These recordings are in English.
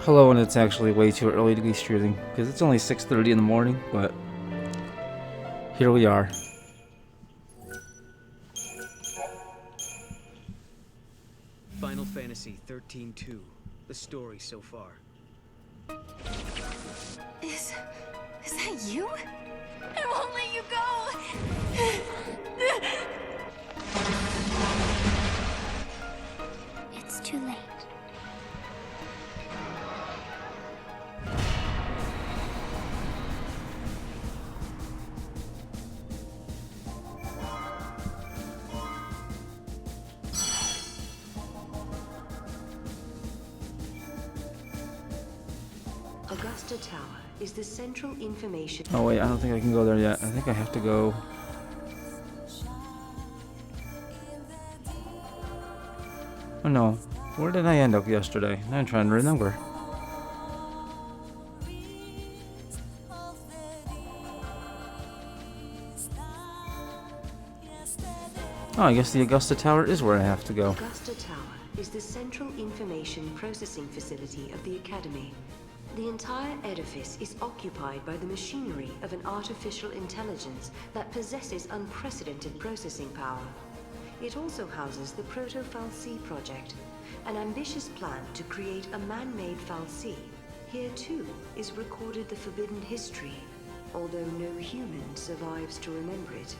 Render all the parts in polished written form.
Hello, and it's actually way too early to be shooting, because it's only 6:30 in the morning, but here we are. Final Fantasy XIII-2, the story so far. Is that you? I won't let you go! It's too late. Augusta Tower is the central information. Oh wait, I don't think I can go there yet. I think I have to go. Oh no, where did I end up yesterday? I'm trying to remember. Oh, I guess the Augusta Tower is where I have to go. Augusta Tower is the central information processing facility of the Academy. The entire edifice is occupied by the machinery of an artificial intelligence that possesses unprecedented processing power. It also houses the Proto-Fal'Cie project, an ambitious plan to create a man-made Fal'Cie. Here too is recorded the forbidden history, although no human survives to remember it.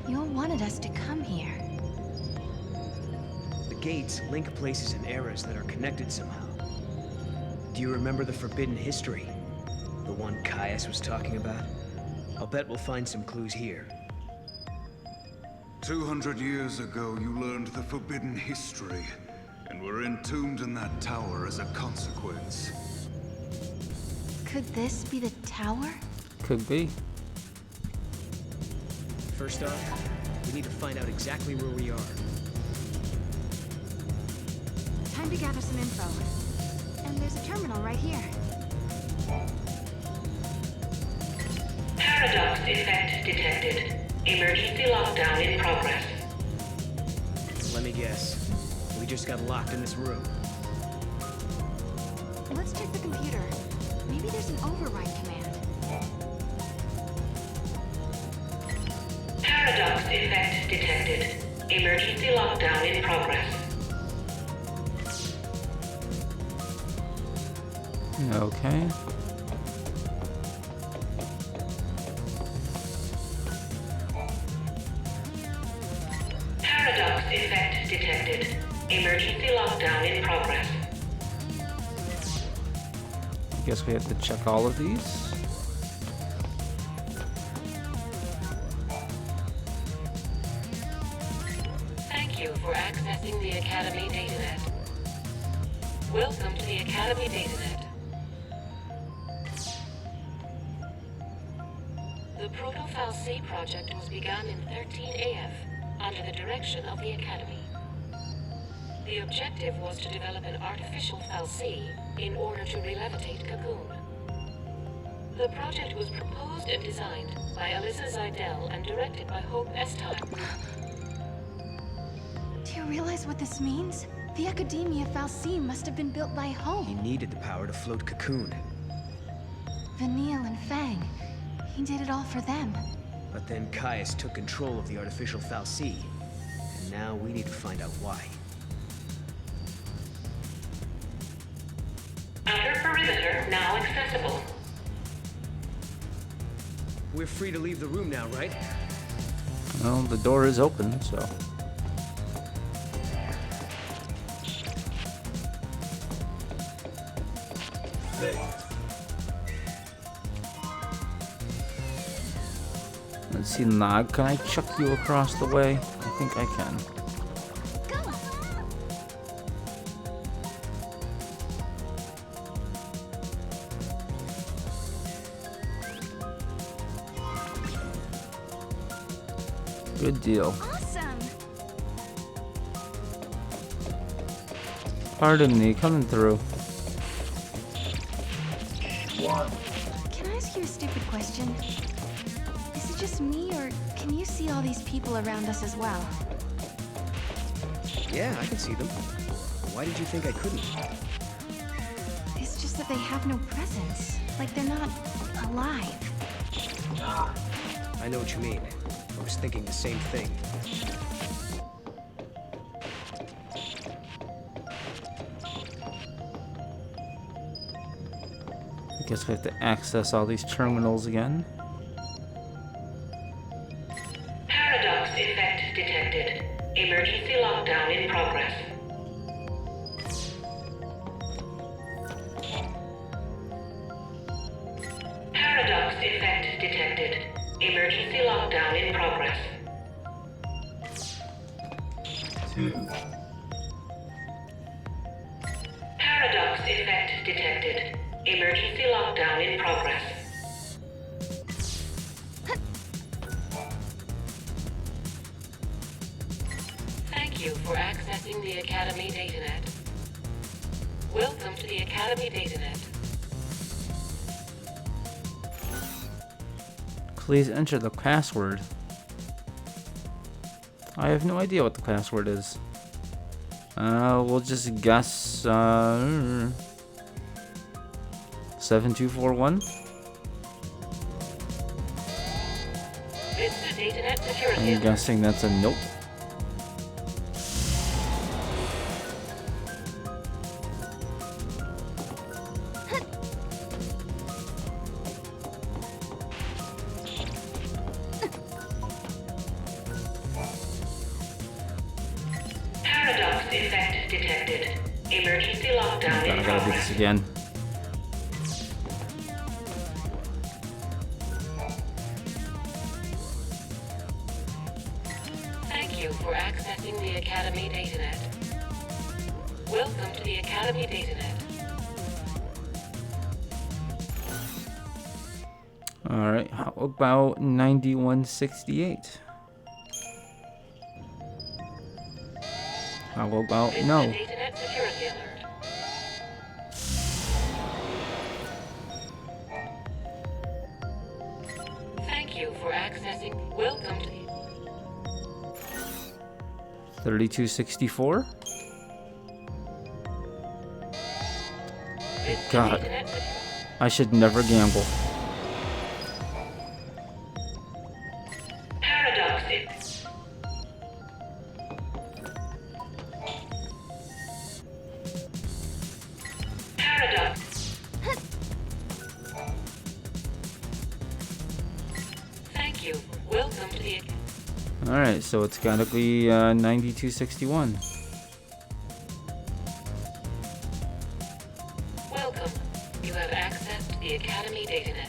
You wanted us to come here. The gates link places and eras that are connected somehow. Do you remember the forbidden history? The one Caius was talking about? I'll bet we'll find some clues here. 200 years ago, you learned the forbidden history, and were entombed in that tower as a consequence. Could this be the tower? Could be. First off, we need to find out exactly where we are. Time to gather some info. And there's a terminal right here. Paradox effect detected. Emergency lockdown in progress. Let me guess. We just got locked in this room. Let's check the computer. Maybe there's an override command. Paradox effect detected. Emergency lockdown in progress. Okay. Paradox effect detected. Emergency lockdown in progress. I guess we have to check all of these. Thank you for accessing the Academy datanet. Welcome to the Academy datanet. The Proto-Fal'Cie project was begun in XIII-AF under the direction of the Academy. The objective was to develop an artificial Fal'Cie in order to re-levitate Cocoon. The project was proposed and designed by Alyssa Zidell and directed by Hope Estime. Do you realize what this means? The Academia Fal'Cie must have been built by He Hope. needed the power to float Cocoon. Vanille and Fang. He did it all for them. But then Caius took control of the artificial Fal'Cie. And now we need to find out why. accessible. We're free to leave the room now, right? Well, the door is open, so. Let's see, Nog, can I chuck you across the way? I think I can. Good deal. Awesome. Pardon me, coming through. Can I ask you a stupid question? Is it just me, or can you see all these people around us as well? Yeah, I can see them. Why did you think I couldn't? It's just that they have no presence. Like they're not alive. I know what you mean. I was thinking the same thing. I guess we have to access all these terminals again. Paradox effect detected. Emergency lockdown in progress. Paradox effect detected. Emergency lockdown in progress. Paradox effect detected. Emergency lockdown in progress. Thank you for accessing the Academy DataNet. Welcome to the Academy DataNet. Please enter the password. I have no idea what the password is. We'll just guess 7241. It's the DataNet security. I'm guessing that's a nope. Paradox effect detected. Emergency lockdown in I gotta do this progress. again. Thank you for accessing the Academy DataNet. Welcome to the Academy DataNet. Alright, how about 9168? How about It's no? the DataNet security alert. Thank you for accessing. Welcome to the 3264? It's the God. DataNet security. I should never gamble. Paradox effect. Paradox. Thank you. Welcome to the. Alright, so it's gotta be 9261. Welcome. You have access to the Academy DataNet.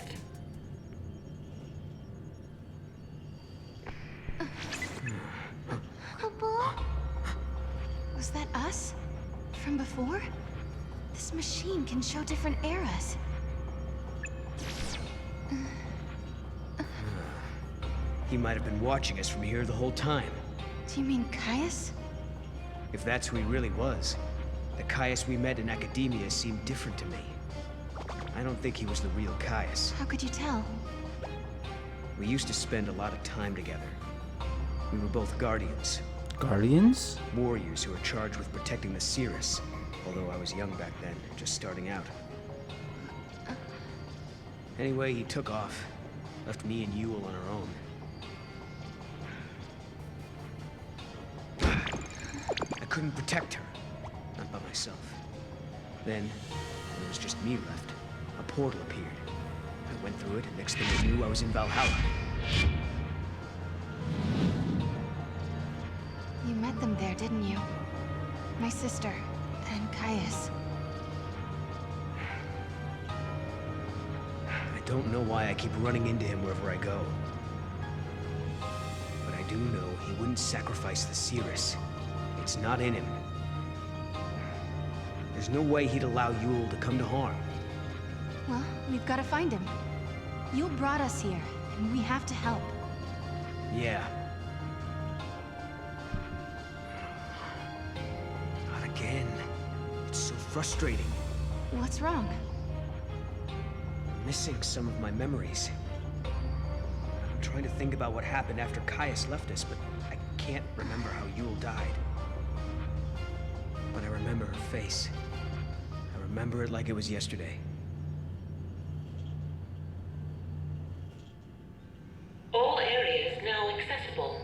Was that us? From before? This machine can show different eras. He might have been watching us from here the whole time. Do you mean Caius? If that's who he really was, the Caius we met in academia seemed different to me. I don't think he was the real Caius. How could you tell? We used to spend a lot of time together. We were both guardians, Guardians? warriors who were charged with protecting the Cirrus, although I was young back then, just starting out. Anyway, he took off, left me and Yule on our own. I couldn't protect her, not by myself. Then, when there was just me left, a portal appeared. I went through it, and next thing I knew, I was in Valhalla. You met them there, didn't you? My sister, and Caius. I don't know why I keep running into him wherever I go. But I do know he wouldn't sacrifice the Cirrus. It's not in him. There's no way he'd allow Yule to come to harm. Well, we've got to find him. Yule brought us here, and we have to help. Yeah. Not again. It's so frustrating. What's wrong? I'm missing some of my memories. I'm trying to think about what happened after Caius left us, but I can't remember how Yule died. But I remember her face. I remember it like it was yesterday. All areas now accessible.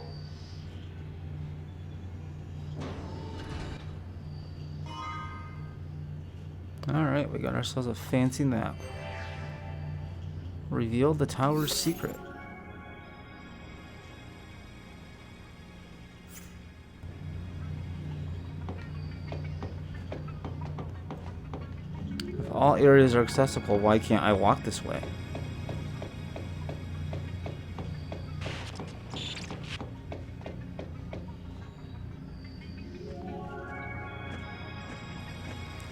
Alright, we got ourselves a fancy map. Reveal the tower's secret. If all areas are accessible, why can't I walk this way?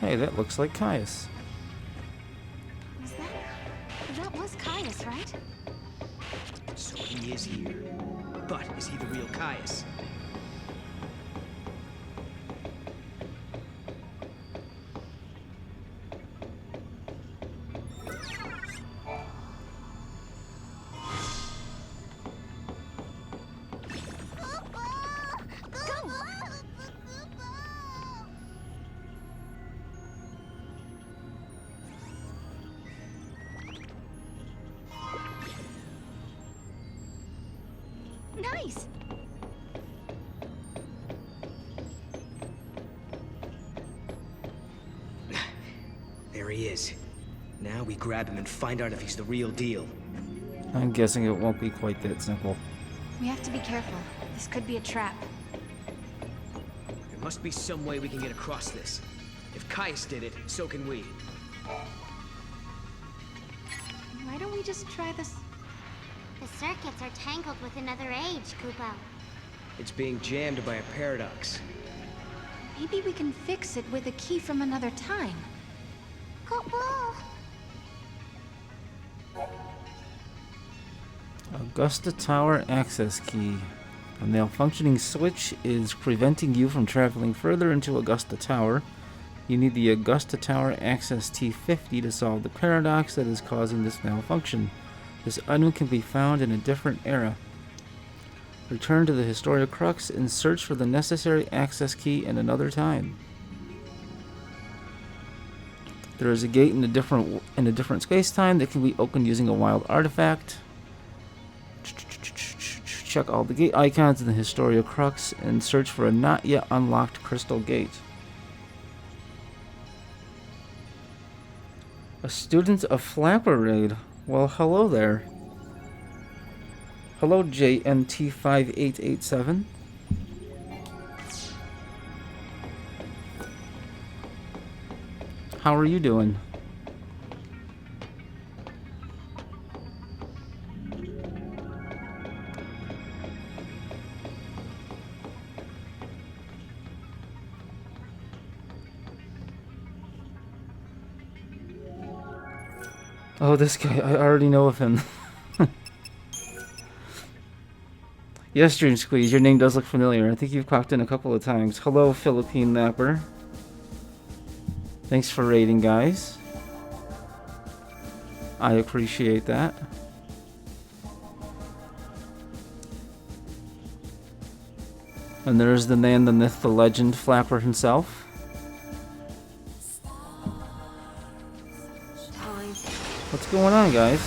Hey, that looks like Caius. That was Caius, right? So he is here. But is he the real Caius? Nice! There he is. Now we grab him and find out if he's the real deal. I'm guessing it won't be quite that simple. We have to be careful. This could be a trap. There must be some way we can get across this. If Caius did it, so can we. Why don't we just try this? The circuits are tangled with another age, Kupo. It's being jammed by a paradox. Maybe we can fix it with a key from another time. Kupo! Augusta Tower access key. A malfunctioning switch is preventing you from traveling further into Augusta Tower. You need the Augusta Tower access T50 to solve the paradox that is causing this malfunction. This item can be found in a different era. Return to the Historia Crux and search for the necessary access key in another time. There is a gate in a different space-time that can be opened using a wild artifact. Check all the gate icons in the Historia Crux and search for a not yet unlocked crystal gate. A student of Flapper Raid. Well, hello there. Hello, JNT5887. How are you doing? Oh, this guy, I already know of him. Yes, Dream Squeeze, your name does look familiar. I think you've clocked in a couple of times. Hello, Philippine Napper. Thanks for raiding, guys. I appreciate that. And there's the man, the myth, the legend, Flapper himself. What's going on, guys?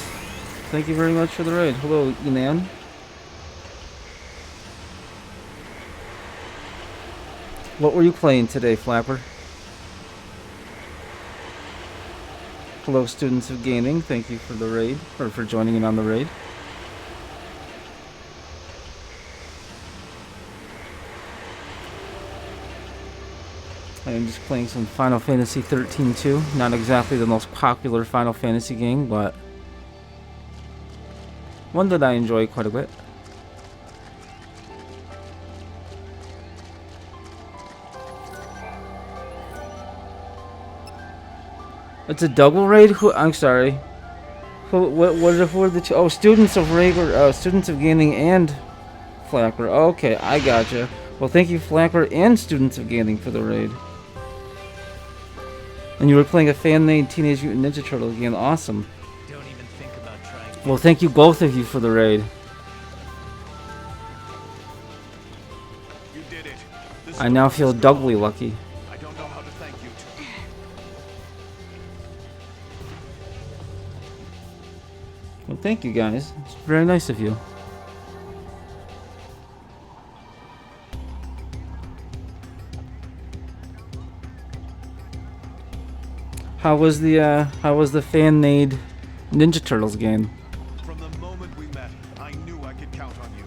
Thank you very much for the raid. Hello, Enan. What were you playing today, Flapper? Hello, students of gaming. Thank you for the raid, or for joining in on the raid. I am just playing some Final Fantasy XIII-2. Not exactly the most popular Final Fantasy game, but one that I enjoy quite a bit. It's a double raid? Who? I'm sorry. Who are the two? Oh, students of students of gaming and Flacker. Okay, I gotcha. Well, thank you, Flacker and students of gaming, for the raid. And you were playing a fan-made Teenage Mutant Ninja Turtles game. Awesome. Don't even think about trying. Well, thank you both of you for the raid. You did it. I now feel doubly lucky. I don't know how to thank you. Well, thank you guys. It's very nice of you. How was the fan-made Ninja Turtles game? From the moment we met, I knew I could count on you.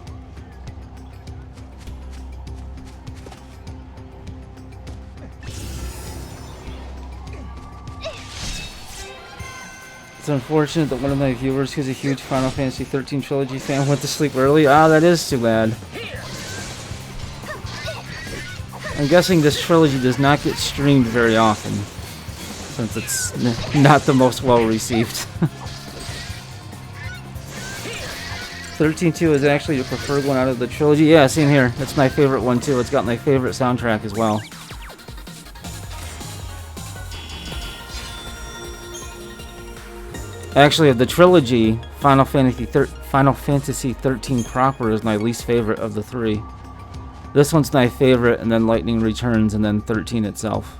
It's unfortunate that one of my viewers, who's a huge Final Fantasy XIII Trilogy fan, went to sleep early. Ah, that is too bad. I'm guessing this trilogy does not get streamed very often, since it's not the most well-received. XIII-2 is actually the preferred one out of the trilogy. Yeah, same here. It's my favorite one, too. It's got my favorite soundtrack as well. Actually, of the trilogy, Final Fantasy XIII proper is my least favorite of the three. This one's my favorite, and then Lightning Returns, and then 13 itself.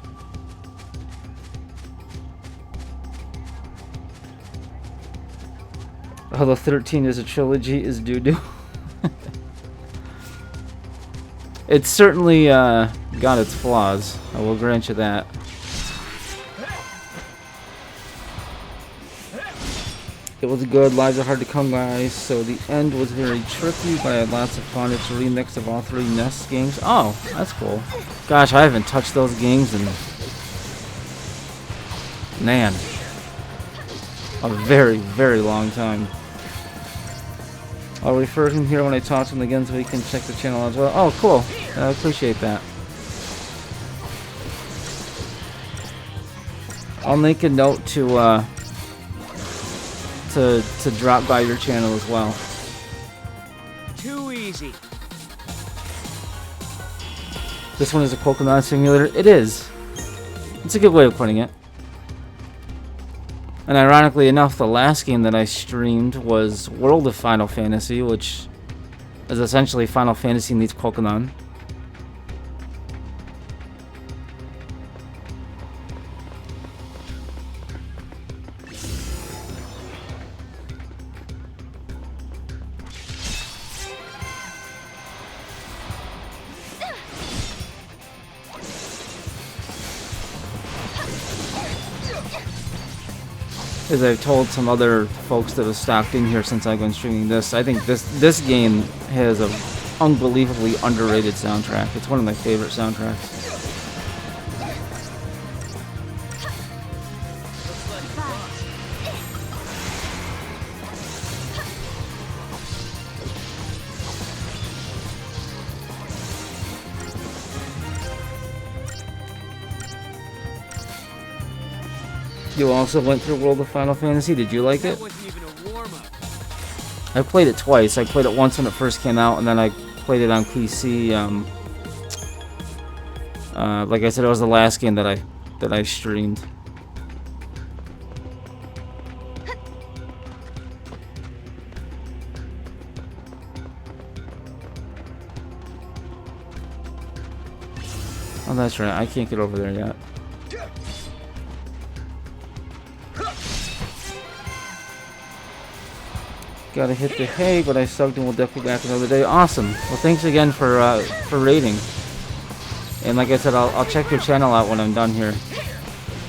Although 13 is a trilogy is doo-doo. It's certainly got its flaws. I will grant you that. It was good. Lives are hard to come by, so the end was very tricky, but I had lots of fun. It's a remix of all three NES games. Oh, that's cool. Gosh, I haven't touched those games in, man, a very, very long time. I'll refer him here when I talk to him again so he can check the channel as well. Oh, cool. I appreciate that. I'll make a note to drop by your channel as well. Too easy. This one is a Pokemon simulator. It is. It's a good way of putting it. And ironically enough, the last game that I streamed was World of Final Fantasy, which is essentially Final Fantasy meets Pokemon. As I've told some other folks that have stopped in here since I've been streaming this, I think this game has an unbelievably underrated soundtrack. It's one of my favorite soundtracks. You also went through World of Final Fantasy. Did you like it? That wasn't even a warm-up. I played it twice. I played it once when it first came out, and then I played it on PC. Like I said, it was the last game that I streamed. Oh, that's right. I can't get over there yet. Gotta hit the hay, but I subbed and we'll definitely be back another day. Awesome. Well, thanks again for raiding. And like I said, I'll check your channel out when I'm done here.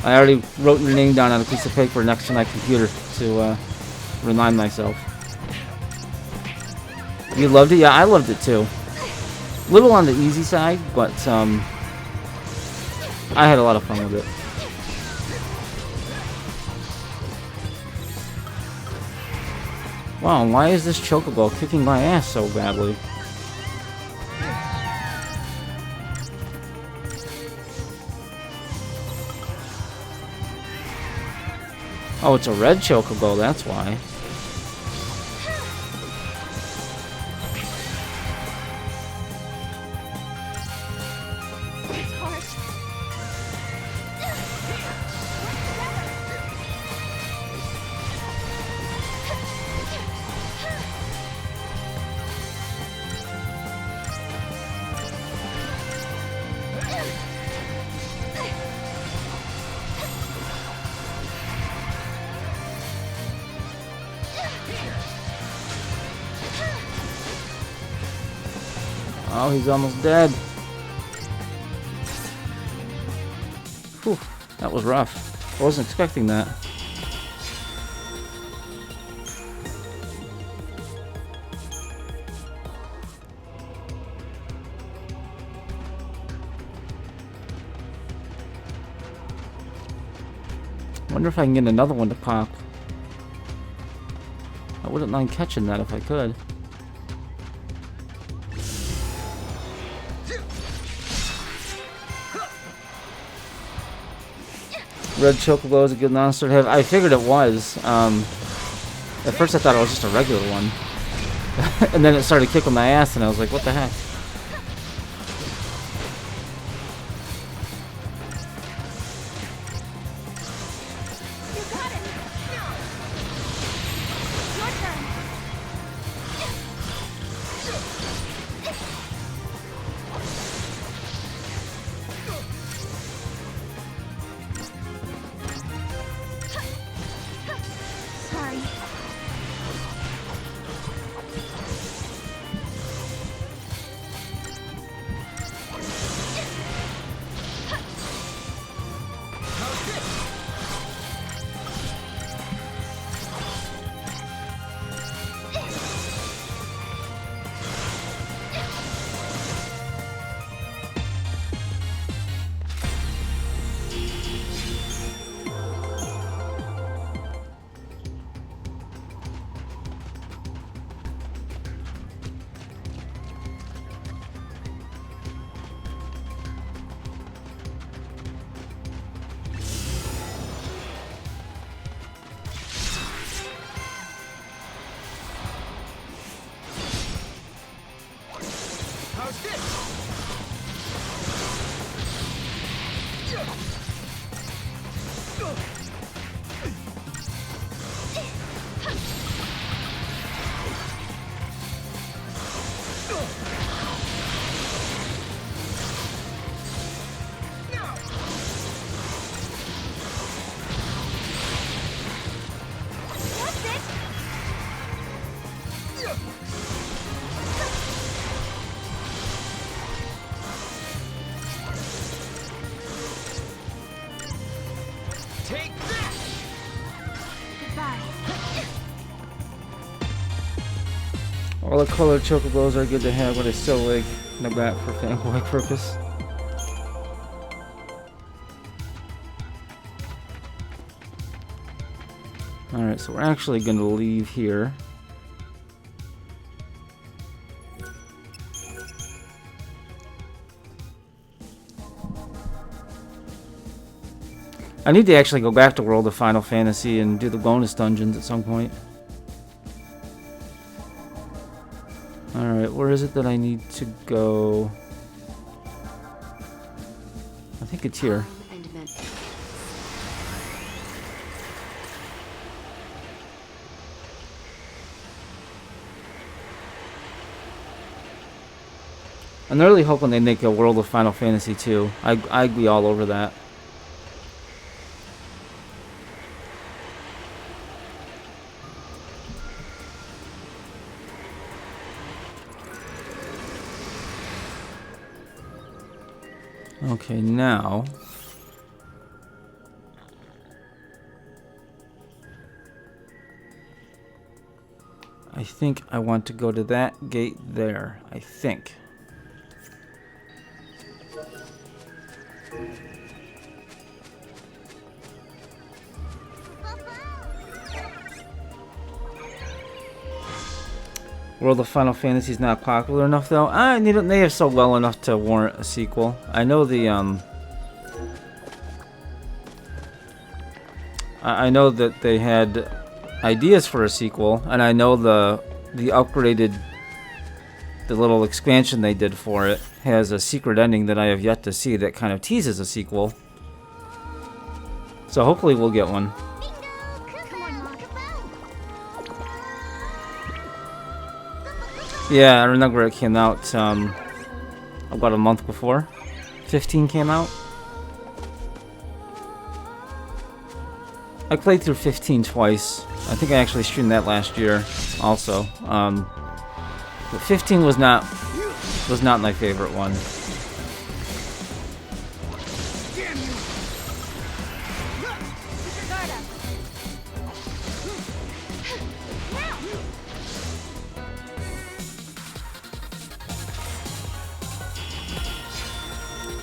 I already wrote your name down on a piece of paper next to my computer to remind myself. You loved it? Yeah, I loved it too. Little on the easy side, but I had a lot of fun with it. Wow, why is this chocobo kicking my ass so badly? Oh, it's a red chocobo, that's why. Oh, he's almost dead. Whew, that was rough. I wasn't expecting that. Wonder if I can get another one to pop. I wouldn't mind catching that if I could. Red chocobo is a good monster to have. I figured it was. At first I thought it was just a regular one. And then it started kicking my ass and I was like, what the heck? All the colored chocobos are good to have, but I still like the bat for fanboy purpose. Alright, so we're actually going to leave here. I need to actually go back to World of Final Fantasy and do the bonus dungeons at some point. Alright, where is it that I need to go? I think it's here. I'm really hoping they make a World of Final Fantasy 2. I'd be all over that. Okay, now I think I want to go to that gate there. I think. World of Final Fantasy is not popular enough, though. They have sold well enough to warrant a sequel. I know the I know that they had ideas for a sequel, and I know the upgraded, the little expansion they did for it has a secret ending that I have yet to see that kind of teases a sequel. So hopefully we'll get one. Yeah, I remember it came out about a month before. 15 came out. I played through 15 twice. I think I actually streamed that last year also. But 15 was not my favorite one.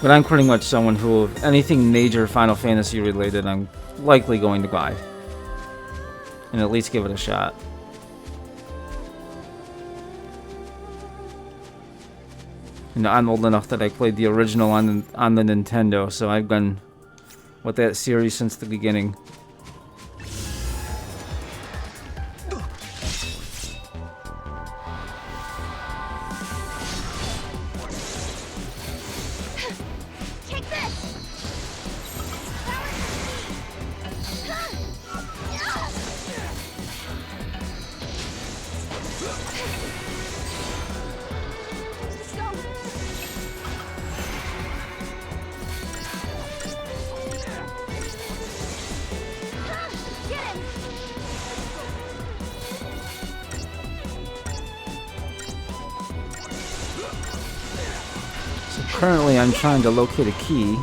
But I'm pretty much someone who, anything major Final Fantasy related, I'm likely going to buy. And at least give it a shot. You know, I'm old enough that I played the original on the Nintendo, so I've been with that series since the beginning. Currently, I'm trying to locate a key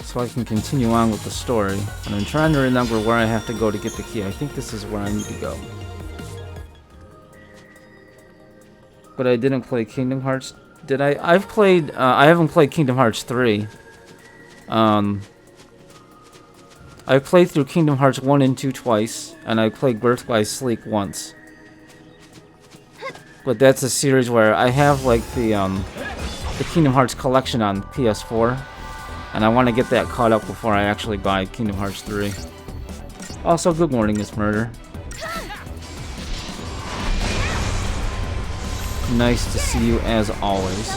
so I can continue on with the story. And I'm trying to remember where I have to go to get the key. I think this is where I need to go. But I didn't play Kingdom Hearts. Did I? I haven't played Kingdom Hearts 3. I played through Kingdom Hearts 1 and 2 twice, and I played Birth by Sleep once. But that's a series where I have like the Kingdom Hearts collection on PS4, and I want to get that caught up before I actually buy Kingdom Hearts 3. Also, good morning, Miss Murder. Nice to see you as always.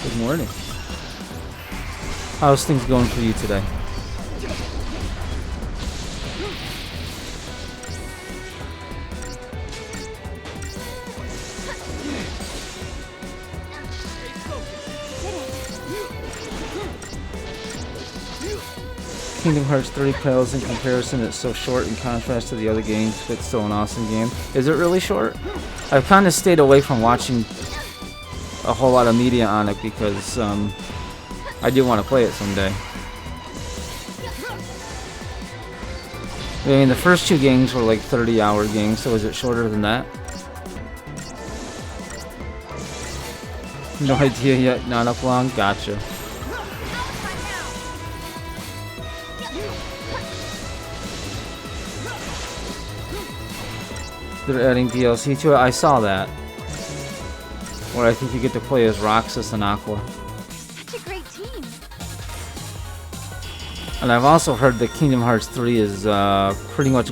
Good morning. How's things going for you today? Kingdom Hearts 3 pales in comparison. It's so short in contrast to the other games, but it's still an awesome game. Is it really short? I've kind of stayed away from watching a whole lot of media on it because I do want to play it someday. I mean, the first two games were like 30-hour games, so is it shorter than that? No idea yet, not up long? Gotcha. They're adding DLC to it. I saw that. Where I think you get to play as Roxas and Aqua. Such a great team. And I've also heard that Kingdom Hearts 3 is pretty much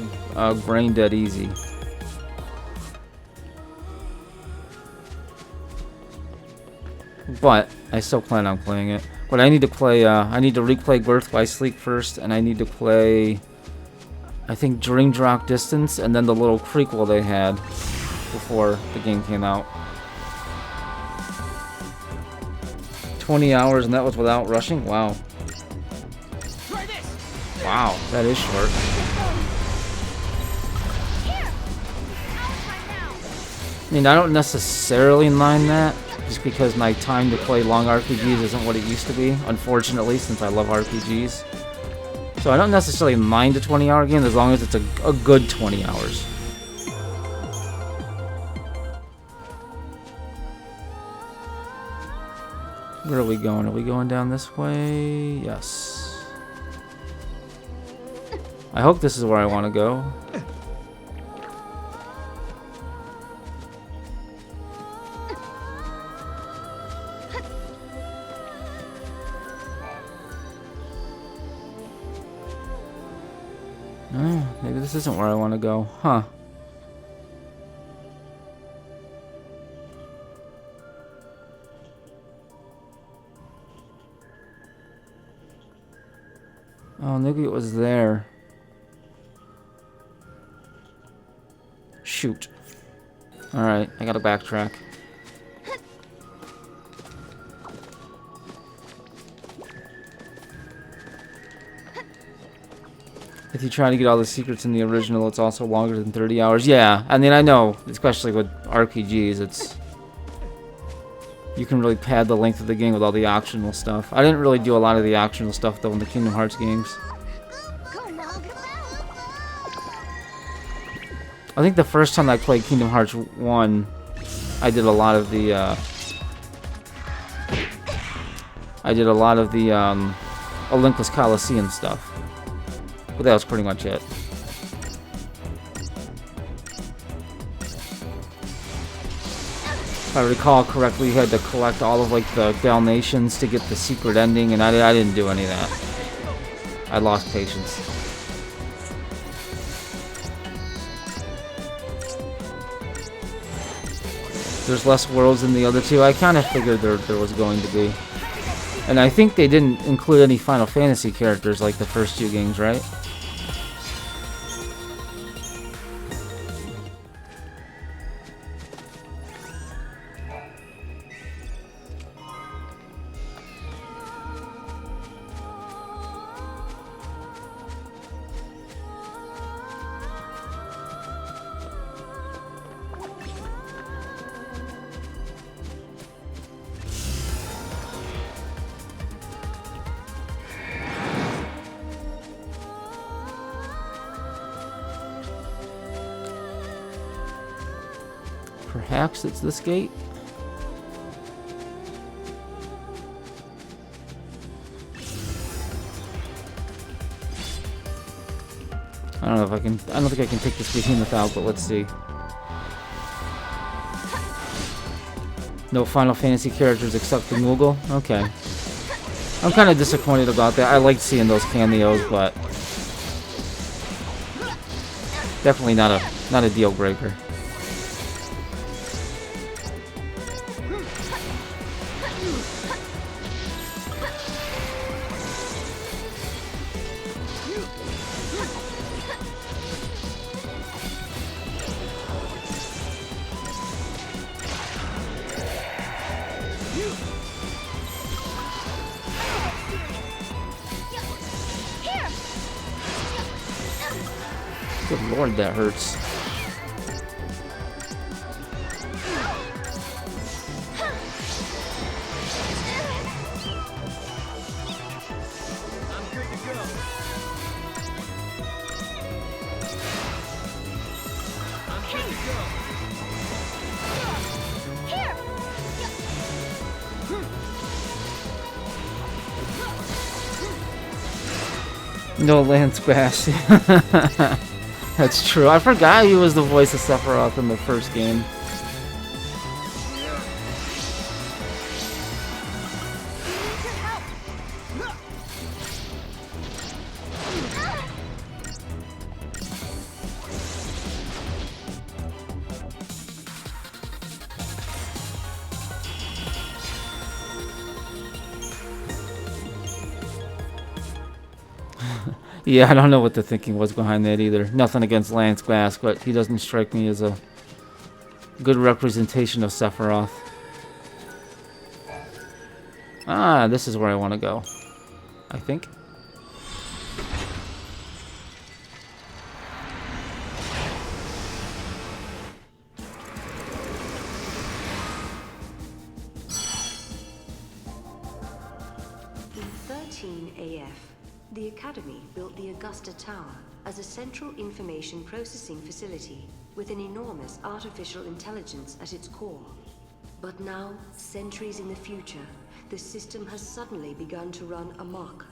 brain dead easy. But I still plan on playing it. But I need to play. I need to replay Birth by Sleep first, and I need to play I think during Drop Distance, and then the little prequel they had before the game came out. 20 hours, and that was without rushing? Wow. Wow, that is short. I mean, I don't necessarily mind that, just because my time to play long RPGs isn't what it used to be, unfortunately, since I love RPGs. So I don't necessarily mind a 20-hour game as long as it's a good 20 hours. Where are we going? Are we going down this way? Yes. I hope this is where I want to go. Maybe this isn't where I want to go. Huh. Oh, maybe it was there. Shoot. Alright, I gotta backtrack. If you try to get all the secrets in the original, it's also longer than 30 hours. Yeah, I mean, I know, especially with RPGs, it's... You can really pad the length of the game with all the optional stuff. I didn't really do a lot of the optional stuff, though, in the Kingdom Hearts games. I think the first time I played Kingdom Hearts 1, I did a lot of the, Olympus Coliseum stuff. But that was pretty much it. If I recall correctly, you had to collect all of, like, the Dalmatians to get the secret ending, and I didn't do any of that. I lost patience. There's less worlds than the other two. I kind of figured there was going to be. And I think they didn't include any Final Fantasy characters like the first two games, right? Perhaps it's this gate? I don't know if I can... I don't think I can take this behemoth out, but let's see. No Final Fantasy characters except the Moogle? Okay. I'm kind of disappointed about that. I liked seeing those cameos, but... Definitely not a deal breaker. Good lord, that hurts. No Lance Bass. That's true. I forgot he was the voice of Sephiroth in the first game. Yeah, I don't know what the thinking was behind that either. Nothing against Lance Bass, but he doesn't strike me as a good representation of Sephiroth. Ah, this is where I want to go, I think. In 13 AF, the Academy built the Augusta Tower as a central information processing facility with an enormous artificial intelligence at its core. But now, centuries in the future, the system has suddenly begun to run amok.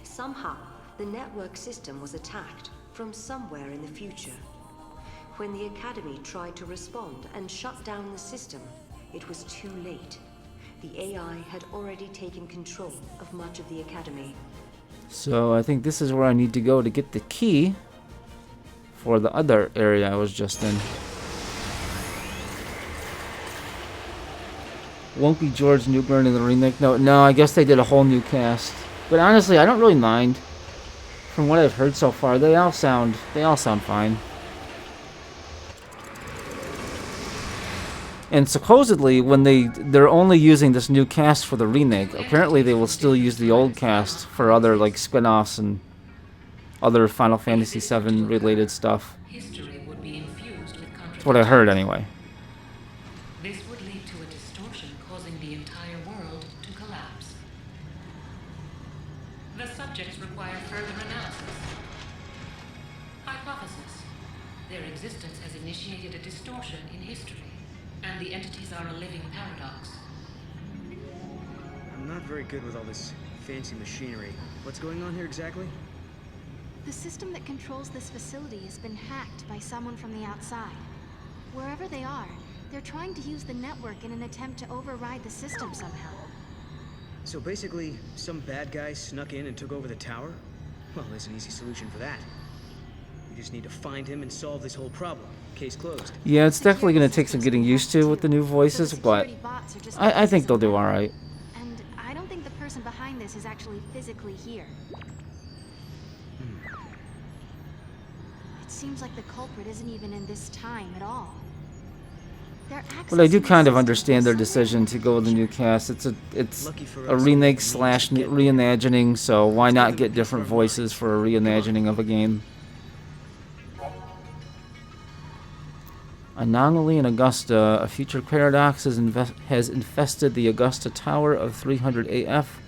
Somehow, the network system was attacked from somewhere in the future. When the Academy tried to respond and shut down the system, it was too late. The AI had already taken control of much of the Academy. So I think this is where I need to go to get the key for the other area I was just in. Won't be George Newbern in the remake. No, I guess they did a whole new cast. But honestly, I don't really mind. From what I've heard so far, they all sound fine. And supposedly, when they're only using this new cast for the remake, apparently they will still use the old cast for other like spin-offs and other Final Fantasy VII related stuff. That's what I heard anyway. This would lead to a distortion causing the entire world to collapse. The subjects require further analysis. Hypothesis. Their existence has initiated a distortion in history, and the entities are a living paradox. I'm not very good with all this fancy machinery. What's going on here exactly? The system that controls this facility has been hacked by someone from the outside. Wherever they are, they're trying to use the network in an attempt to override the system somehow. So basically, some bad guy snuck in and took over the tower? Well, there's an easy solution for that. We just need to find him and solve this whole problem. Case closed. Yeah, it's definitely going to take some getting used to with the new voices, but I think they'll do alright. And I don't think the person behind this is actually physically here. It seems like the culprit isn't even in this time at all. But I do kind of understand their decision to go with the new cast. It's a remake slash reimagining, so why not get different voices for a reimagining of a game? Anomaly in Augusta. A future paradox has infested the Augusta Tower of 300 AF,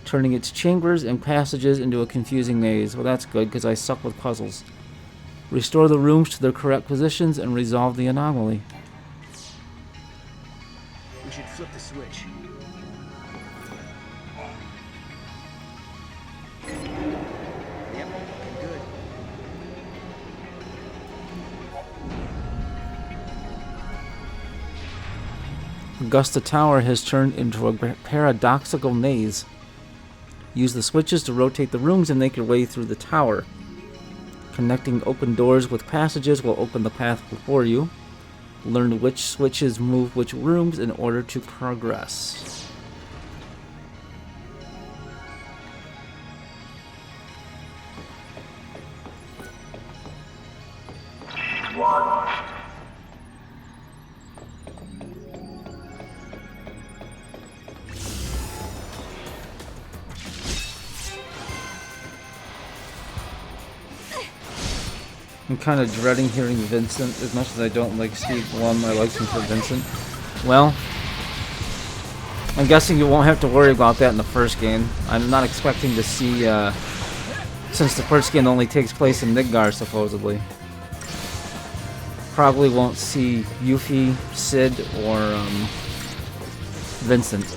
turning its chambers and passages into a confusing maze. Well, that's good, because I suck with puzzles. Restore the rooms to their correct positions and resolve the anomaly. We should flip the switch. Yep, good. Augusta Tower has turned into a paradoxical maze. Use the switches to rotate the rooms and make your way through the tower. Connecting open doors with passages will open the path before you. Learn which switches move which rooms in order to progress. I'm kind of dreading hearing Vincent. As much as I don't like Steve Blum, I like him for Vincent. Well, I'm guessing you won't have to worry about that in the first game. I'm not expecting to see, since the first game only takes place in Midgar, supposedly. Probably won't see Yuffie, Sid, or Vincent.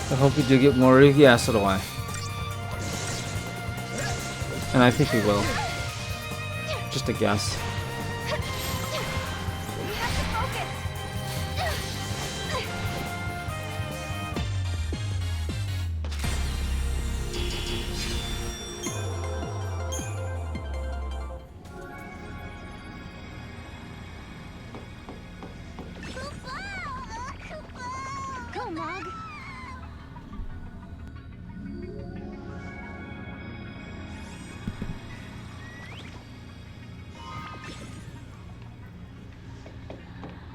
I hope we do get more. Yeah, so do I. And I think we will. Just a guess. go, Mog.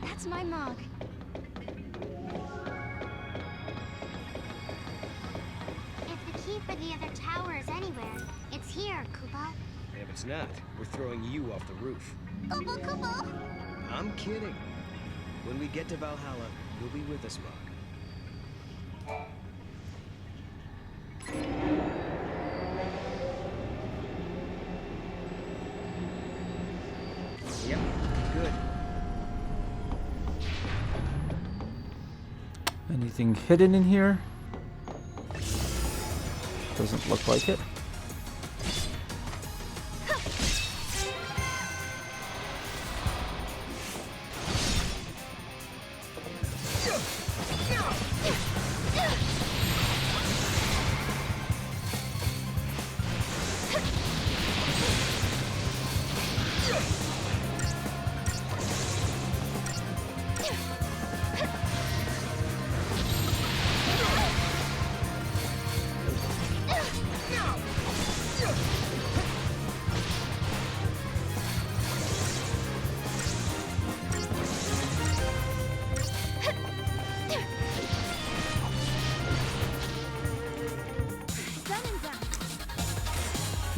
That's my Mog. If the key for the other tower is anywhere, it's here, Koopa. If it's not, we're throwing you off the roof. Koopa Koopa! I'm kidding. When we get to Valhalla, you'll be with us, Mog. Yep, good. Anything hidden in here? Doesn't look like it.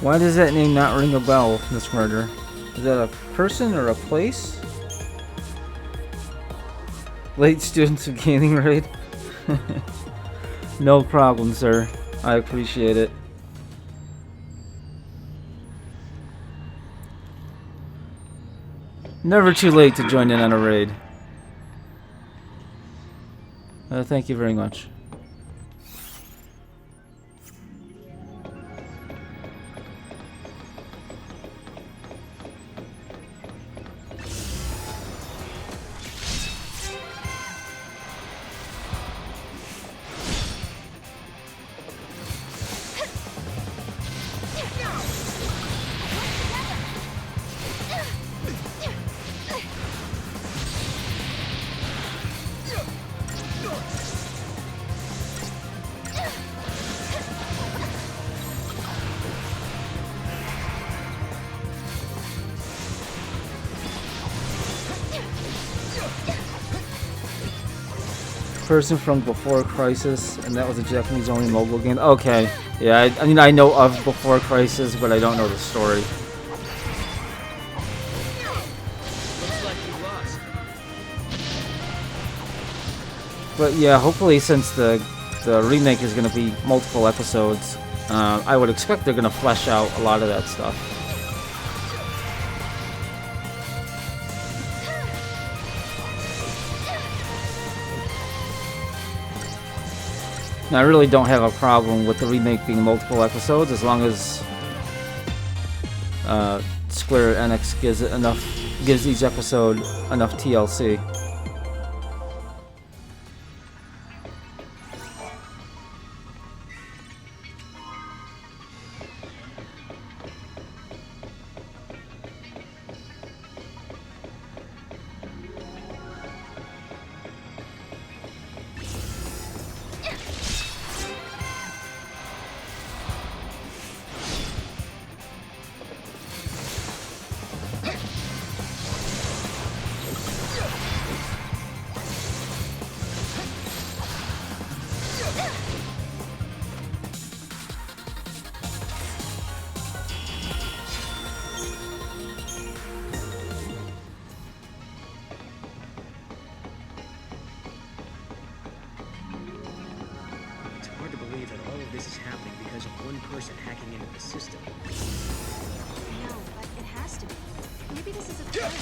Why does that name not ring a bell, Miss Murder? Is that a person or a place? Late students of gaming raid? No problem, sir. I appreciate it. Never too late to join in on a raid. Thank you very much. Person from Before Crisis, and that was a Japanese-only mobile game. Okay, yeah, I mean, I know of Before Crisis, but I don't know the story. Looks like you lost. But yeah, hopefully, since the remake is going to be multiple episodes, I would expect they're going to flesh out a lot of that stuff. Now, I really don't have a problem with the remake being multiple episodes, as long as Square Enix gives each episode enough TLC. This is happening because of one person hacking into the system. No, but it has to be. Maybe this is a threat.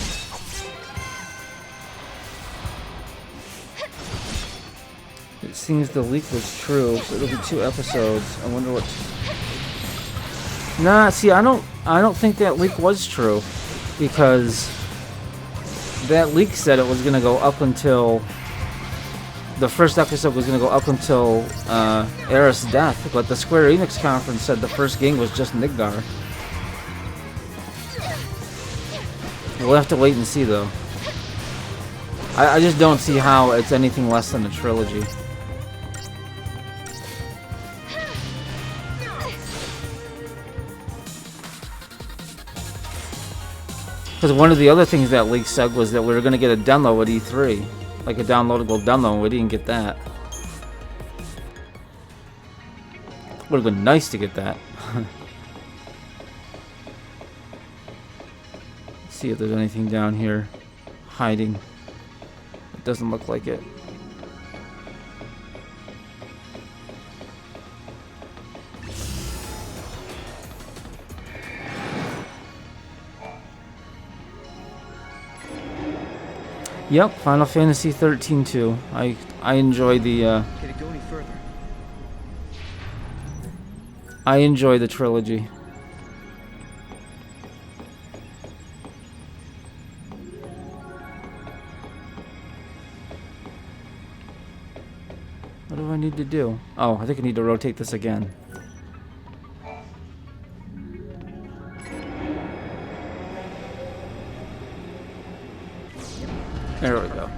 It seems the leak was true, so it'll be 2 episodes. I wonder what. Nah, see, I don't think that leak was true, because that leak said it was gonna go up until the first episode was gonna go up until Aerith's death, but the Square Enix conference said the first game was just Midgar. We'll have to wait and see, though. I just don't see how it's anything less than a trilogy. Because one of the other things that leak said was that we were going to get a demo at E3. Like a downloadable demo, and we didn't get that. Would have been nice to get that. See if there's anything down here hiding. It doesn't look like it. Yep, Final Fantasy XIII-2. I enjoy the Can it go any further? I enjoy the trilogy. What do I need to do? Oh, I think I need to rotate this again. There we go.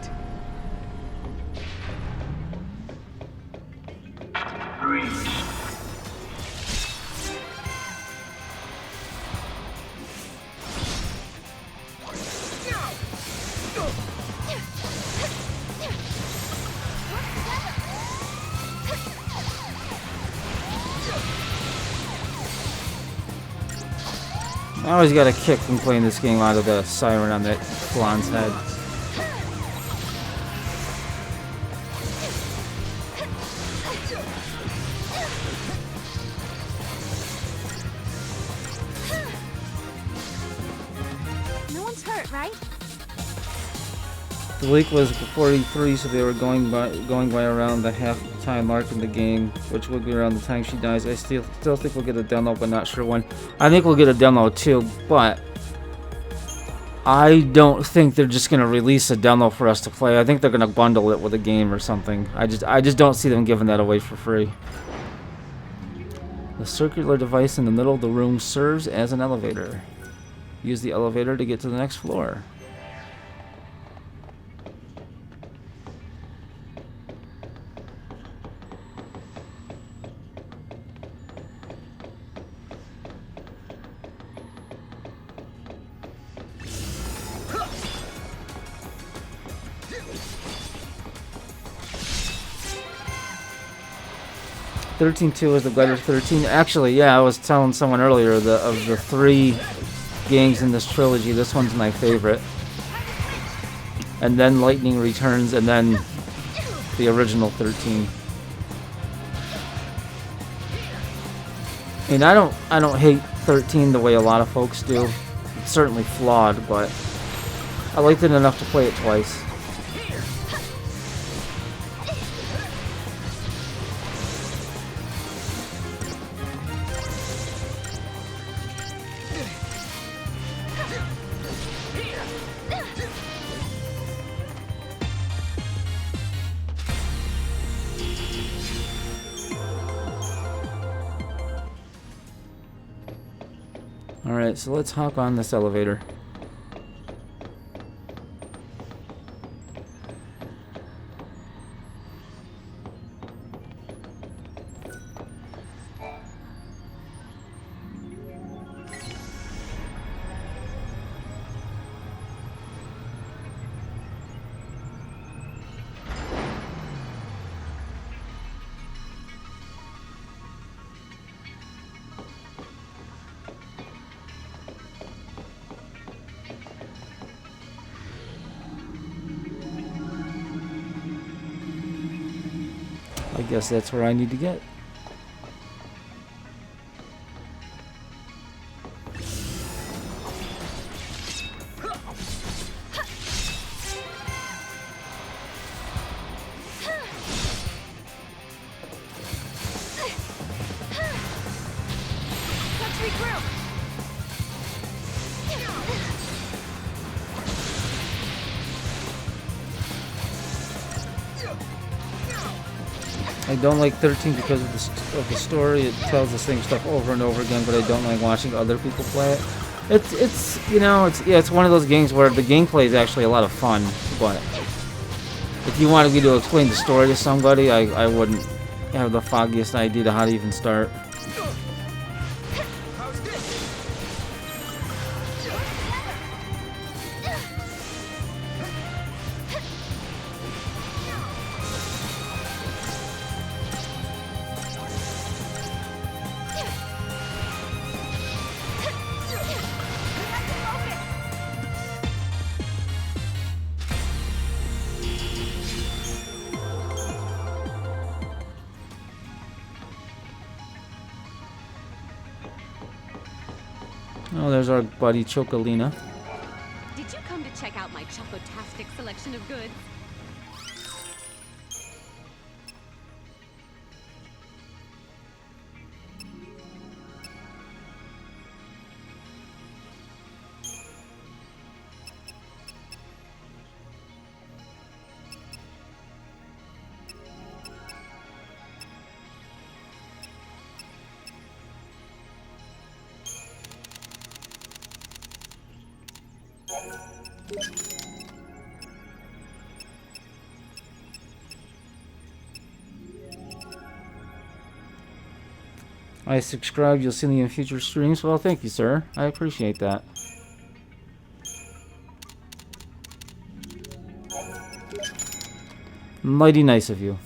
I always got a kick from playing this game out of the siren on that blonde's head. No one's hurt, right? The leak was before E3, so they were going by around the half-time mark in the game, which would be around the time she dies. I still think we'll get a demo, but not sure when. I think we'll get a demo too, but I don't think they're just gonna release a demo for us to play. I think they're gonna bundle it with a game or something. I just don't see them giving that away for free. The circular device in the middle of the room serves as an elevator. Use the elevator to get to the next floor. XIII-2 is the better 13. Actually, yeah, I was telling someone earlier of the 3 games in this trilogy, this one's my favorite. And then Lightning Returns, and then the original 13. And I don't hate 13 the way a lot of folks do. It's certainly flawed, but I liked it enough to play it twice. Alright, so let's hop on this elevator. I guess that's where I need to get. Let's regroup. I don't like 13 because of the story. It tells the same stuff over and over again, but I don't like watching other people play it. It's it's one of those games where the gameplay is actually a lot of fun, but if you wanted me to explain the story to somebody, I wouldn't have the foggiest idea to how to even start. Oh, there's our buddy Chocolina. Did you come to check out my chocotastic selection of goods? I subscribe. You'll see me in future streams. Well, thank you, sir. I appreciate that. Mighty nice of you.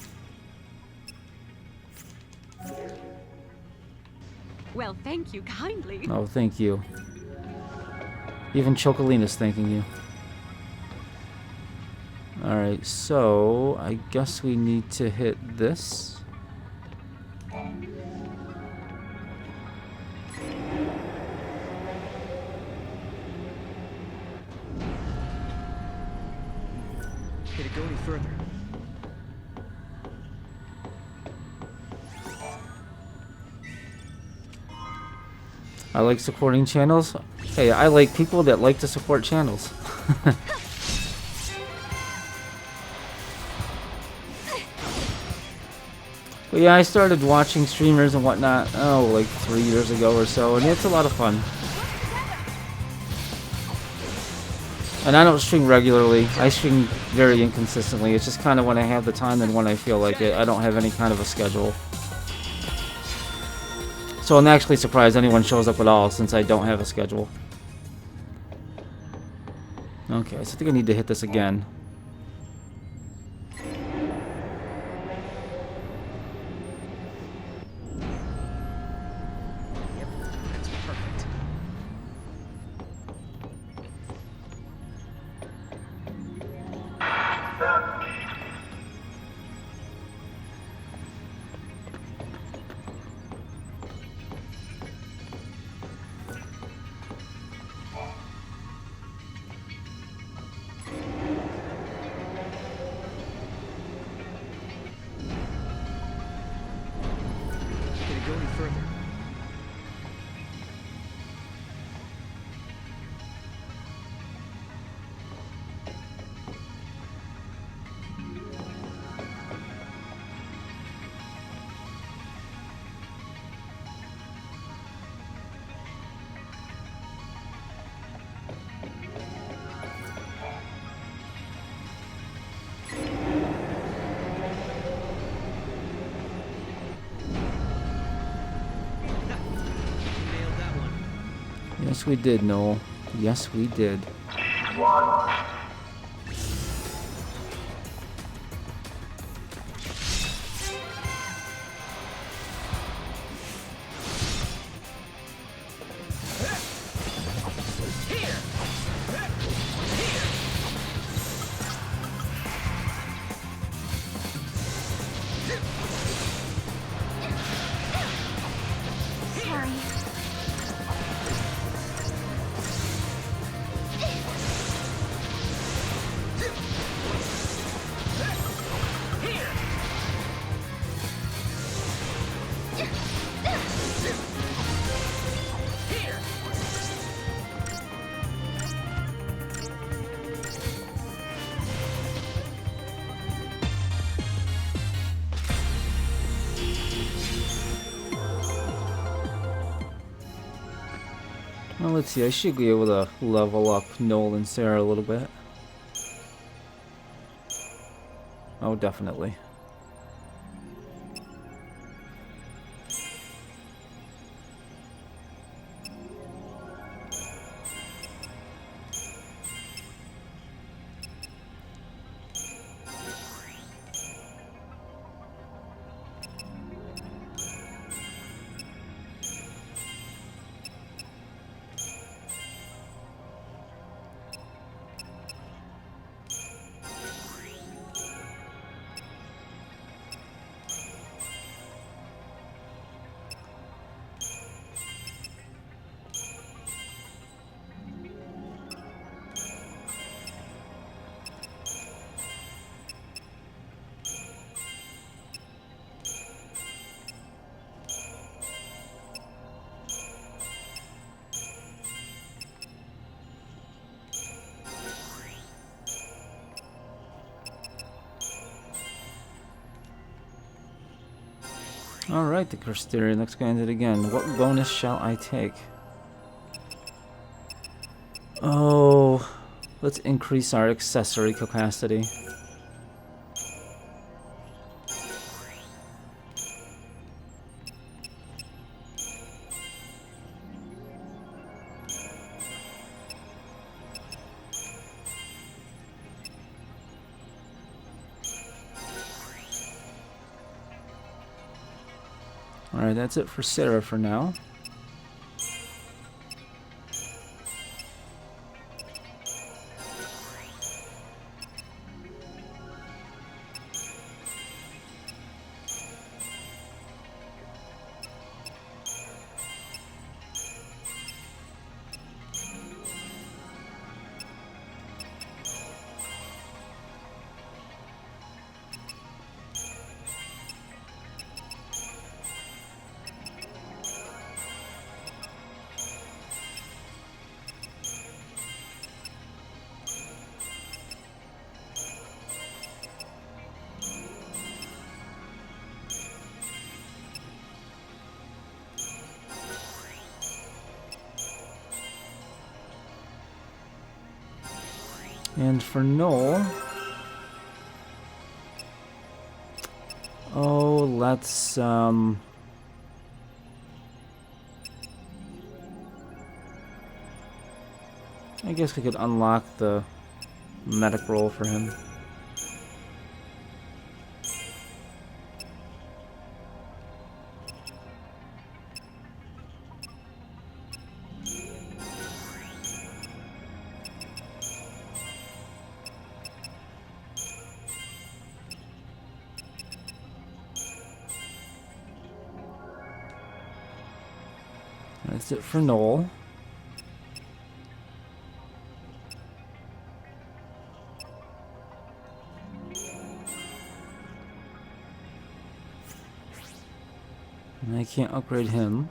Well, thank you kindly. Oh, thank you. Even Chocolina's thanking you. Alright, so I guess we need to hit this. Could it go any further? I like supporting channels. Hey, I like people that like to support channels. But yeah, I started watching streamers and whatnot, oh, like 3 years ago or so, and it's a lot of fun. And I don't stream regularly. I stream very inconsistently. It's just kind of when I have the time and when I feel like it. I don't have any kind of a schedule. So I'm actually surprised anyone shows up at all since I don't have a schedule. Okay, so I think I need to hit this again. That's perfect. Could it go any further? Nailed that one. Yes, we did, Noel. Yes, we did. Sorry. Well, let's see. I should be able to level up Noel and Sarah a little bit. Oh, definitely. Alright, the Criterion. Let's go into it again. What bonus shall I take? Oh, let's increase our accessory capacity. Alright, that's it for Sarah for now. And for Noel, let's I guess we could unlock the medic role for him. That's it for Noel. And I can't upgrade him.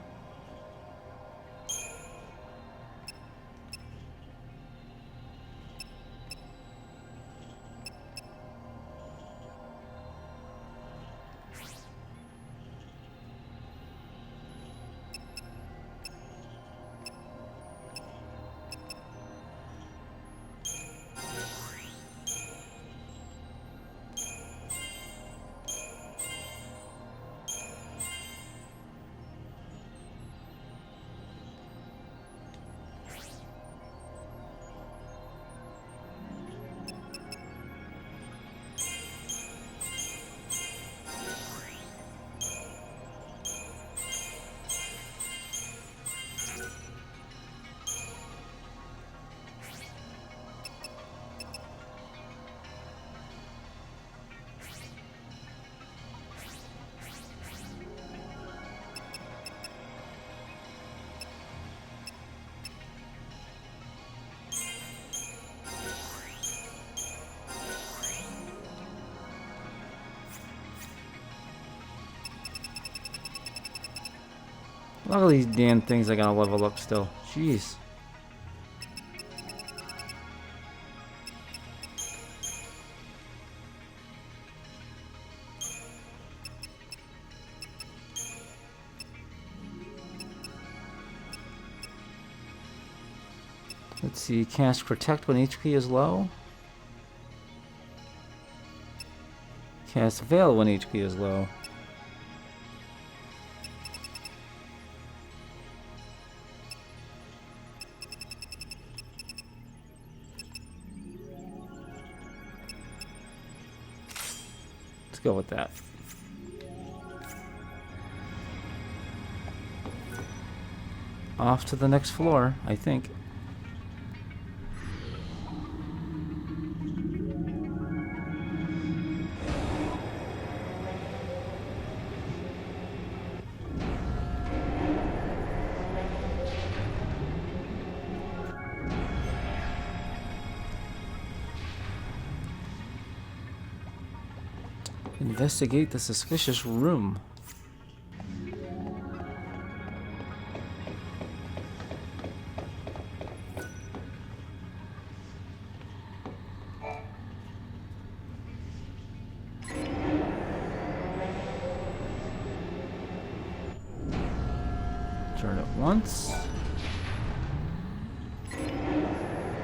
Look at these damn things I gotta level up still. Jeez. Let's see, cast Protect when HP is low. Cast Veil when HP is low. Let's go with that. Off to the next floor, I think. Investigate the suspicious room. Turn it once.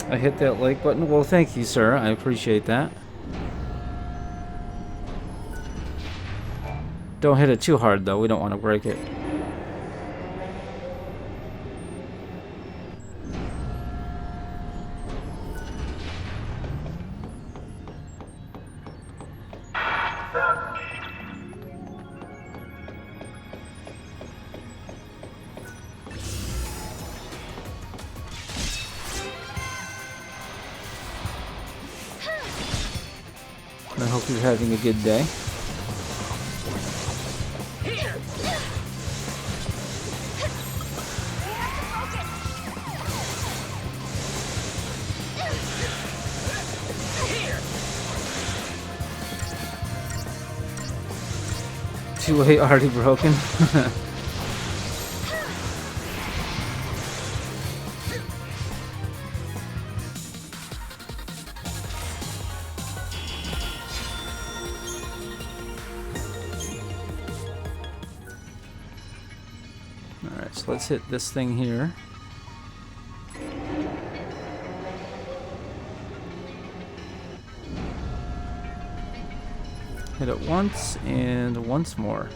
I hit that like button. Well, thank you, sir. I appreciate that. Don't hit it too hard, though. We don't want to break it. I hope you're having a good day. Too late, already broken. Alright, so let's hit this thing here. Hit it once and once more.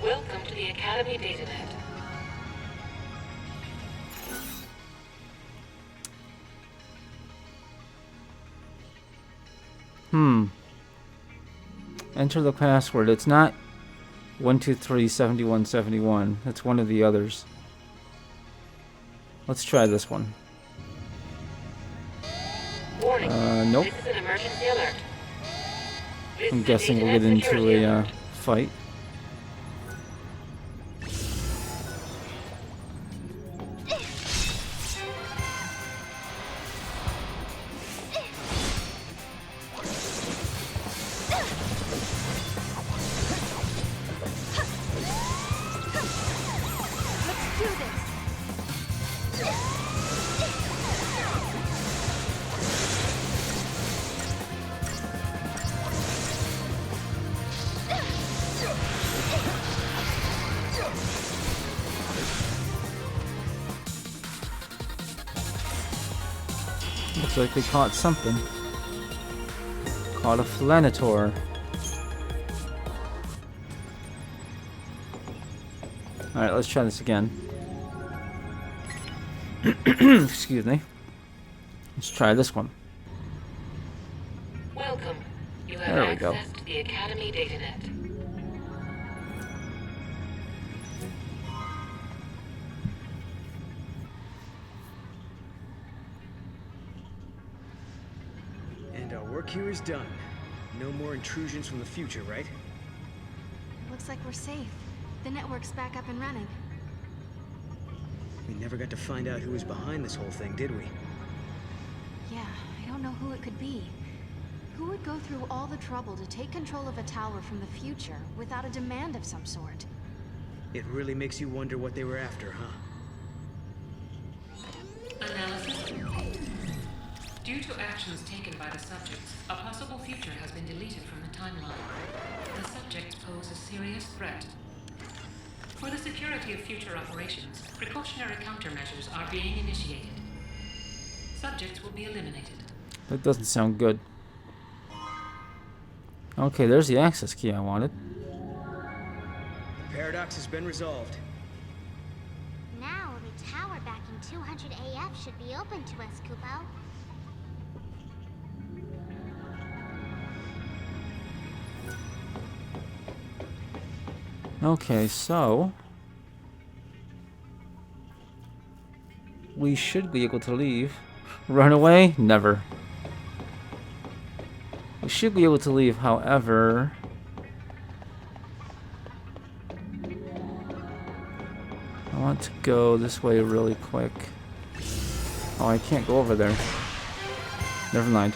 Welcome to the Academy DataNet. Enter the password. It's not 1237171. It's one of the others. Let's try this one. Warning. Nope. This is an emergency alert. This I'm is guessing an we'll get internet into security a alert. fight. Looks like they caught something. Caught a Flanator. Alright, let's try this again. Excuse me. Let's try this one. Welcome. You have There we access go. to the Academy DataNet. And our work here is done. No more intrusions from the future, right? Looks like we're safe. The network's back up and running. We never got to find out who was behind this whole thing, did we? Yeah, I don't know who it could be. Who would go through all the trouble to take control of a tower from the future without a demand of some sort? It really makes you wonder what they were after, huh? Analysis. Due to actions taken by the subjects, a possible future has been deleted from the timeline. The subjects pose a serious threat. For the security of future operations, precautionary countermeasures are being initiated. Subjects will be eliminated. That doesn't sound good. Okay, there's the access key I wanted. The paradox has been resolved. Now the tower back in 200 AF should be open to us, Kupo. Okay, so we should be able to leave. Run away? Never. We should be able to leave, however, I want to go this way really quick. Oh, I can't go over there. Never mind.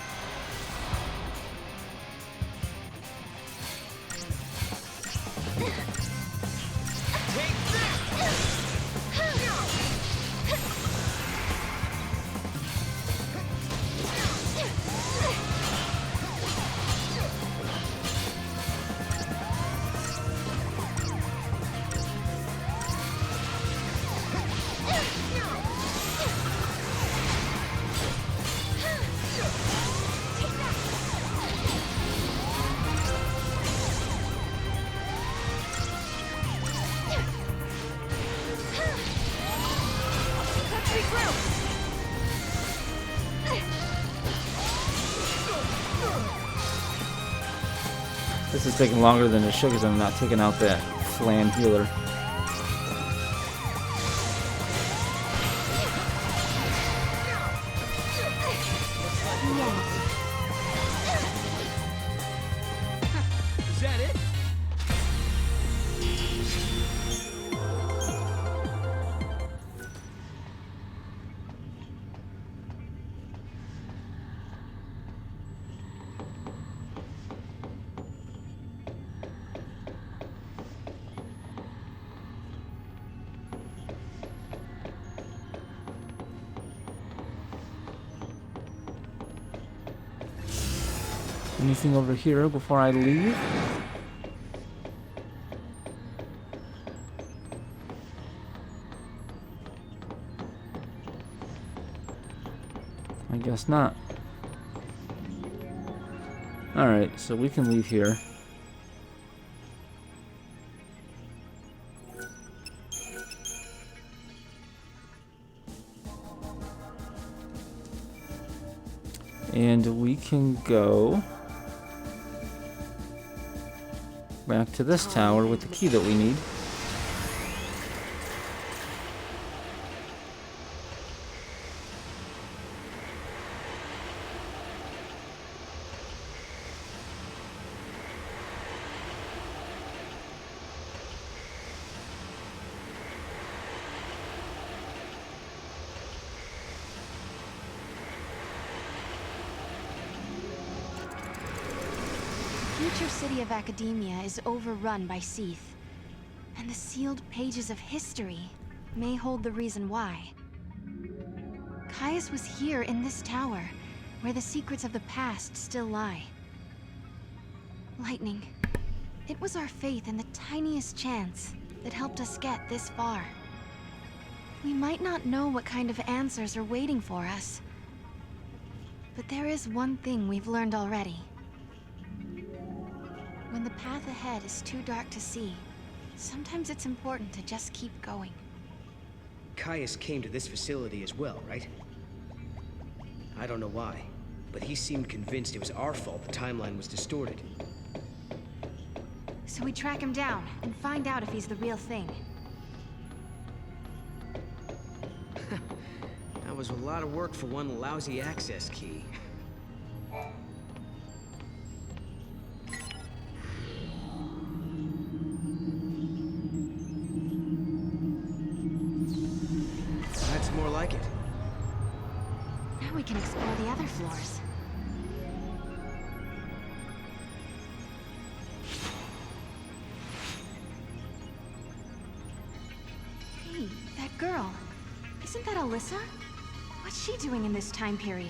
This is taking longer than it should because I'm not taking out that flam healer. Is that it? Anything over here before I leave? I guess not. Alright, so we can leave here. And we can go back to this tower with the key that we need. Future city of academia is overrun by XIII, and the sealed pages of history may hold the reason why. Caius was here in this tower, where the secrets of the past still lie. Lightning, it was our faith in the tiniest chance that helped us get this far. We might not know what kind of answers are waiting for us, but there is one thing we've learned already. When the path ahead is too dark to see, sometimes it's important to just keep going. Caius came to this facility as well, right? I don't know why, but he seemed convinced it was our fault the timeline was distorted. So we track him down and find out if he's the real thing. That was a lot of work for one lousy access key. That's more like it. Now we can explore the other floors. Hey, that girl. Isn't that Alyssa? What's she doing in this time period?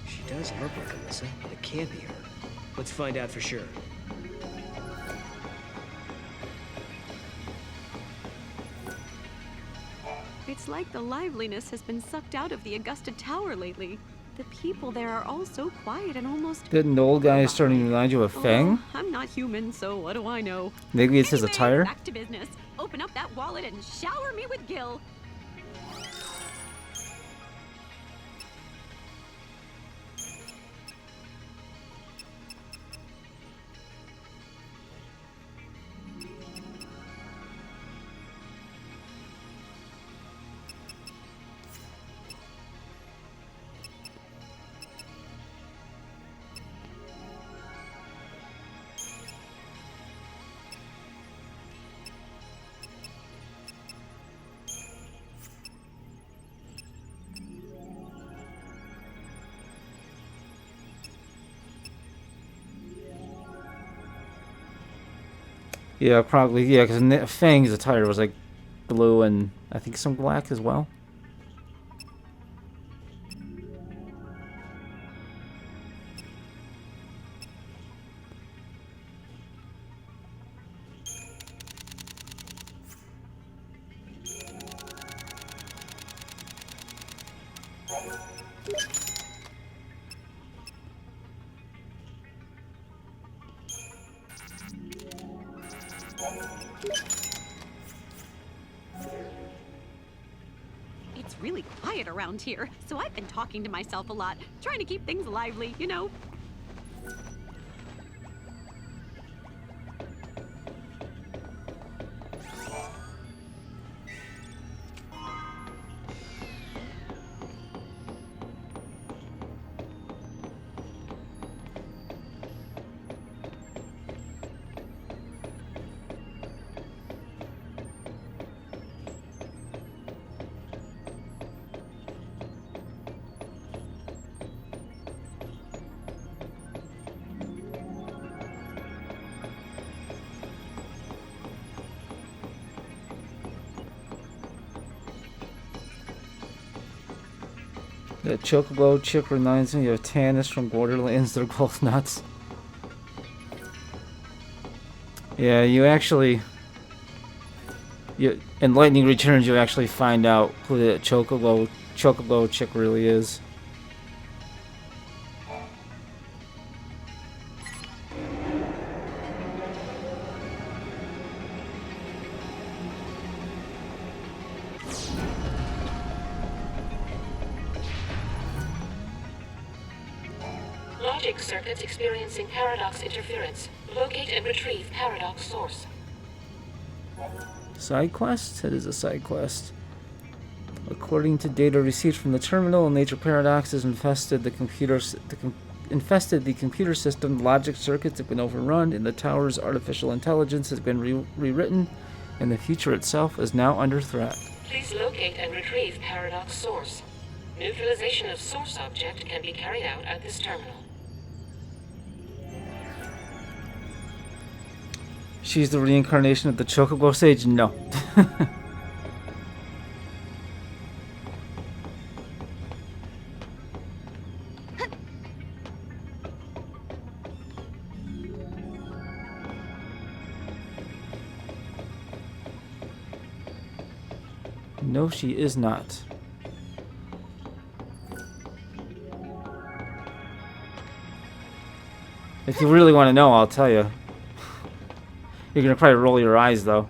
She does look like Alyssa, but it can't be her. Let's find out for sure. It's like the liveliness has been sucked out of the Augusta Tower lately. The people there are all so quiet and almost... Didn't the old guy starting to remind you of Fang? Oh, I'm not human, so what do I know? Maybe it's his Anyway, attire? Back to business. Open up that wallet and shower me with Gil. Yeah, probably. Yeah, because Fang's attire was like blue and I think some black as well. It's really quiet around here, so I've been talking to myself a lot, trying to keep things lively, you know? The Chocobo chick reminds me of Tannis from Borderlands. They're both nuts. Yeah, you actually... in Lightning Returns, you actually find out who the Chocobo chick really is. Logic circuits experiencing paradox interference. Locate and retrieve paradox source. Side quest? It is a side quest. According to data received from the terminal, a major paradox has infested the computer system. Logic circuits have been overrun, and the tower's artificial intelligence has been rewritten, and the future itself is now under threat. Please locate and retrieve paradox source. Neutralization of source object can be carried out at this terminal. She's the reincarnation of the Chocobo Sage? No. No, she is not. If you really want to know, I'll tell you. You're gonna probably roll your eyes, though.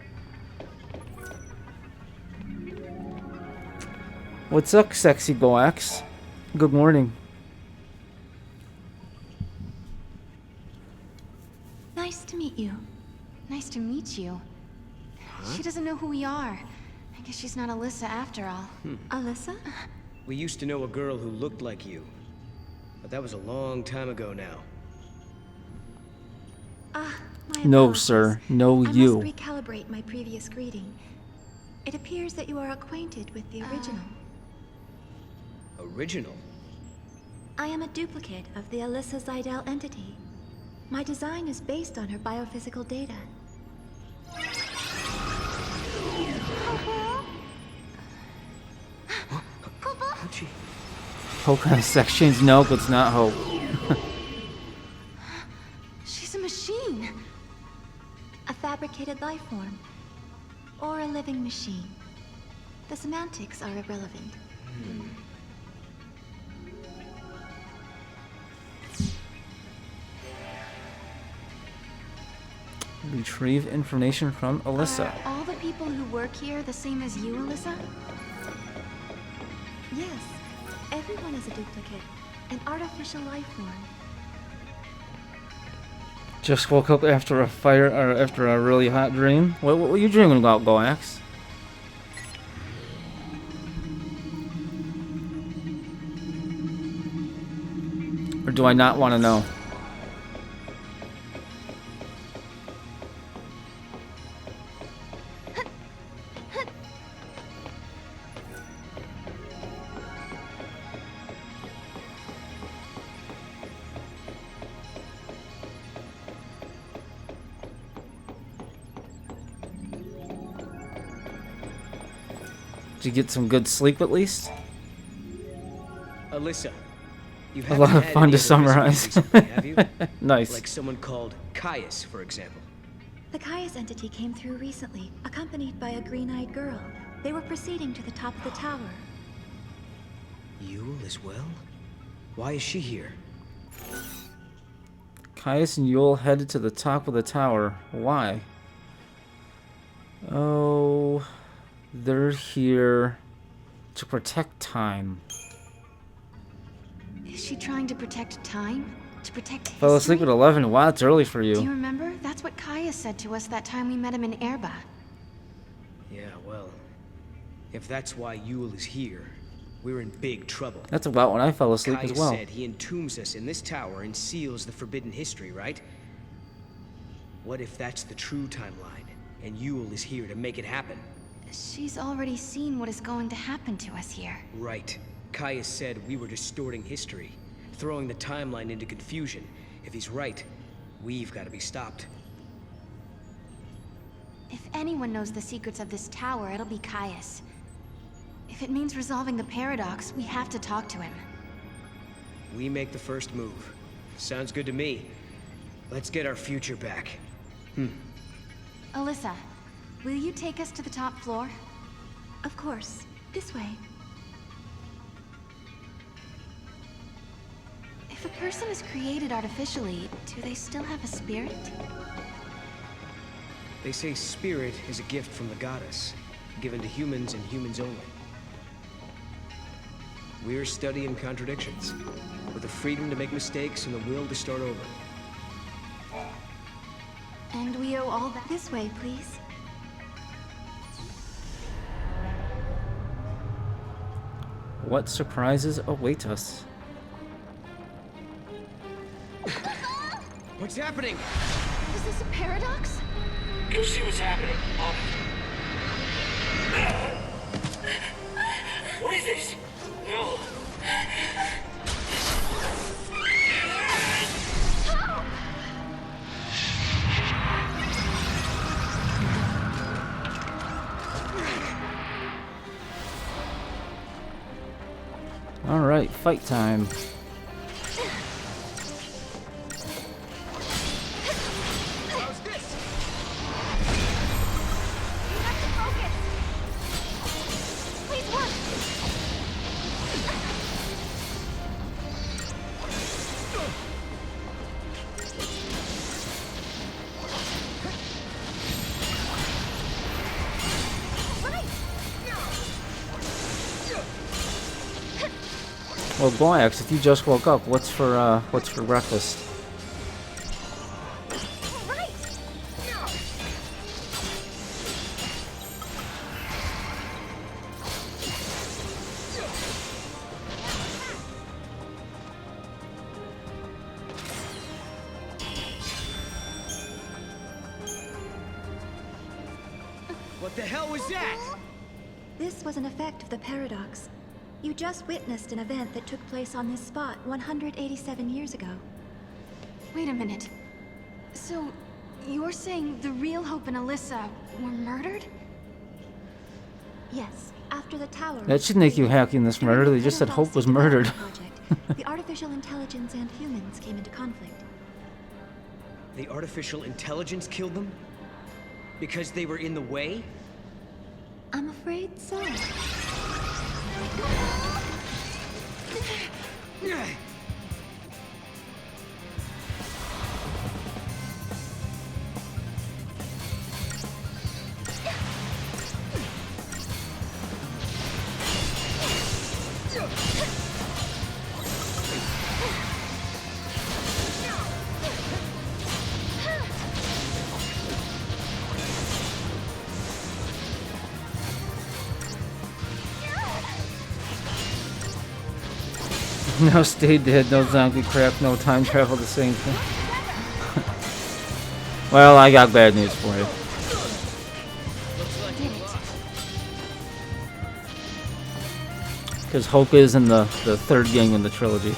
What's up, sexy Boax? Good morning. Nice to meet you. Nice to meet you. She doesn't know who we are. I guess she's not Alyssa after all. Alyssa? We used to know a girl who looked like you. But that was a long time ago now. No, apologies. sir. No, I you. must recalibrate my previous greeting. It appears that you are acquainted with the original. Original? I am a duplicate of the Alyssa Zidell entity. My design is based on her biophysical data. How'd she... Hope kind of sex change? Nope, it's not Hope. She's a machine. A fabricated life form. Or a living machine. The semantics are irrelevant. Retrieve information from Alyssa. Are all the people who work here the same as you, Alyssa? Yes, everyone is a duplicate. An artificial life form. Just woke up after a fire, or after a really hot dream. What were you dreaming about, Goax? Or do I not want to know? Did you get some good sleep at least? Alyssa, you A haven't lot of had fun any to of the summarize. visitors recently, have you? Nice. Like someone called Caius, for example. The Caius entity came through recently, accompanied by a green-eyed girl. They were proceeding to the top of the tower. Yule as well? Why is she here? Caius and Yule headed to the top of the tower. Why? Oh, they're here To protect time. Is she trying to protect time? To protect history? Fell asleep at 11. Wow, it's early for Do you you. remember? That's what Kaya said to us that time we met him in Erba. Yeah, well, if that's why Yule is here, we're in big trouble. That's about when I fell asleep Kaya as well. said he entombs us in this tower and seals the forbidden history, right? What if that's the true timeline, and Yule is here to make it happen? She's already seen what is going to happen to us here. Right. Kaya said we were distorting history, throwing the timeline into confusion. If he's right, we've got to be stopped. If anyone knows the secrets of this tower, it'll be Caius. If it means resolving the paradox, we have to talk to him. We make the first move. Sounds good to me. Let's get our future back. Alyssa, will you take us to the top floor? Of course. This way. If a person is created artificially, do they still have a spirit? They say spirit is a gift from the goddess, given to humans and humans only. We're studying contradictions, with the freedom to make mistakes and the will to start over. And we owe all that. This way, please. What surprises await us? What's happening? Is this a paradox? Go see what's happening. What is this? No. All right, fight time. How's this? You have to focus! Please work! Well, Goyax, if you just woke up, what's for breakfast? Right! What the hell was that? This was an effect of the paradox. You just witnessed an event that took place on this spot 187 years ago. Wait a minute. So, you're saying the real Hope and Alyssa were murdered? Yes, after the tower. That should make you happy in this murder. They just said Hope was murdered. Project, the artificial intelligence and humans came into conflict. The artificial intelligence killed them? Because they were in the way? I'm afraid so. No stay dead, no zombie crap, no time travel, the same thing. Well, I got bad news for you. Because Hope is in the third gang in the trilogy.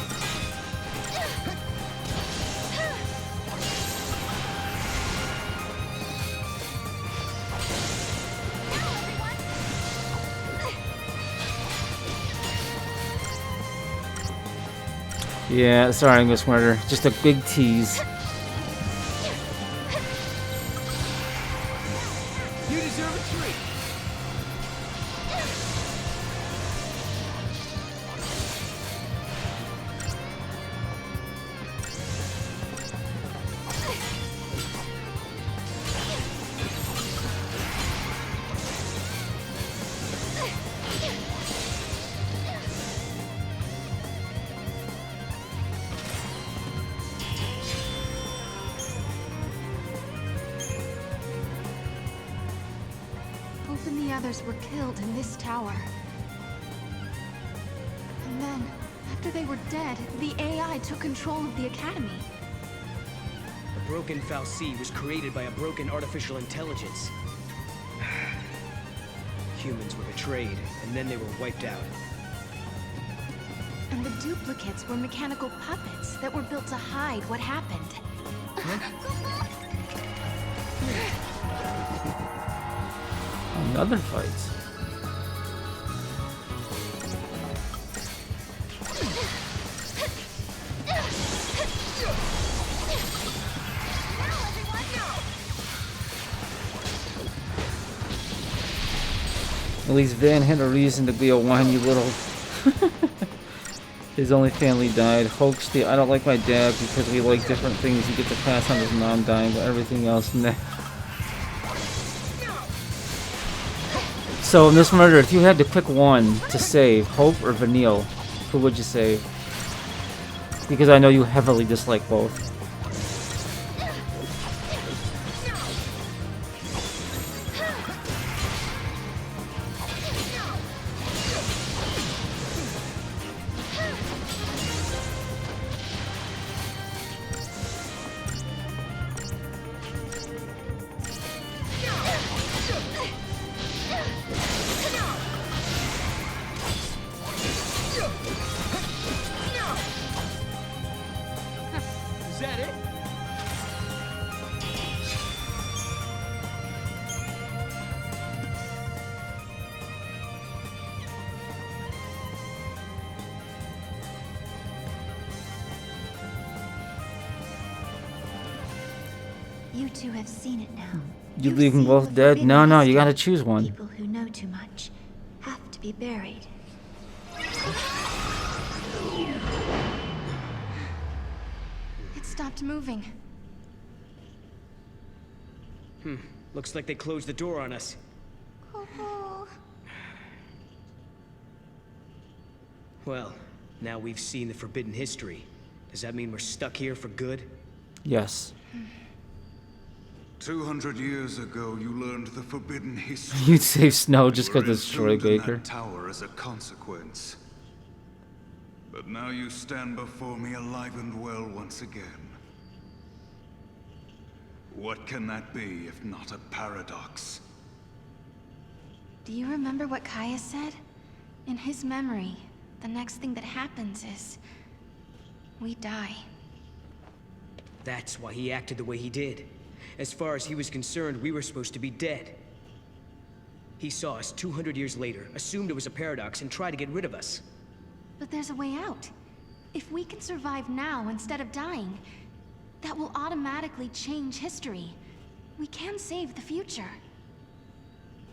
Yeah, sorry, Miss Murder. Just a big tease. You deserve a treat. others were killed in this tower. And then, after they were dead, the AI took control of the Academy. A broken fal'Cie was created by a broken artificial intelligence. Humans were betrayed, and then they were wiped out. And the duplicates were mechanical puppets that were built to hide what happened. Another fight. At least Van had a reason to be a whiny little. His only family died. Hoax the I don't like my dad because we like different things. You get to pass on his mom dying, but everything else, nah. So in this murder, if you had to pick one to save, Hope or Vanille, who would you save? Because I know you heavily dislike both. Is that it? You two have seen it now. You You've leave them seen both the dead? forbidden No, you history. gotta choose one. People who know too much have to be buried. It stopped moving. Looks like they closed the door on us. Well, now we've seen the forbidden history. Does that mean we're stuck here for good? Yes. 200 years ago, you learned the forbidden history. You'd save Snow just We're because it's Troy entombed in Baker. that tower as a consequence. But now you stand before me alive and well once again. What can that be if not a paradox? Do you remember what Kaya said? In his memory, the next thing that happens is... we die. That's why he acted the way he did. As far as he was concerned, we were supposed to be dead. He saw us 200 years later, assumed it was a paradox, and tried to get rid of us. But there's a way out. If we can survive now instead of dying, that will automatically change history. We can save the future.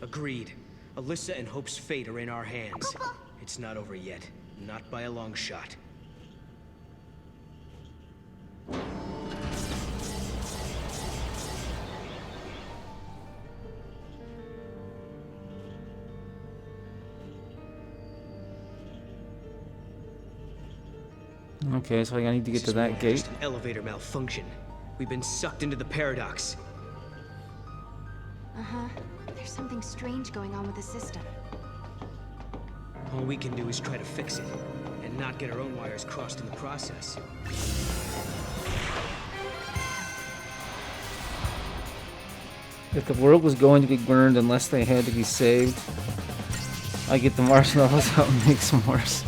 Agreed. Alyssa and Hope's fate are in our hands. It's not over yet. Not by a long shot. Okay, so I need to get to that gate. Just an elevator malfunction. We've been sucked into the paradox. Uh-huh. There's something strange going on with the system. All we can do is try to fix it, and not get our own wires crossed in the process. If the world was going to be burned unless they had to be saved, I get the marshmallows out and make some worse.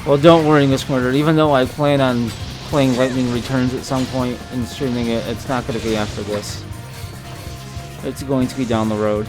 Well, don't worry, Miss Murder. Even though I plan on playing Lightning Returns at some point and streaming it, it's not going to be after this. It's going to be down the road.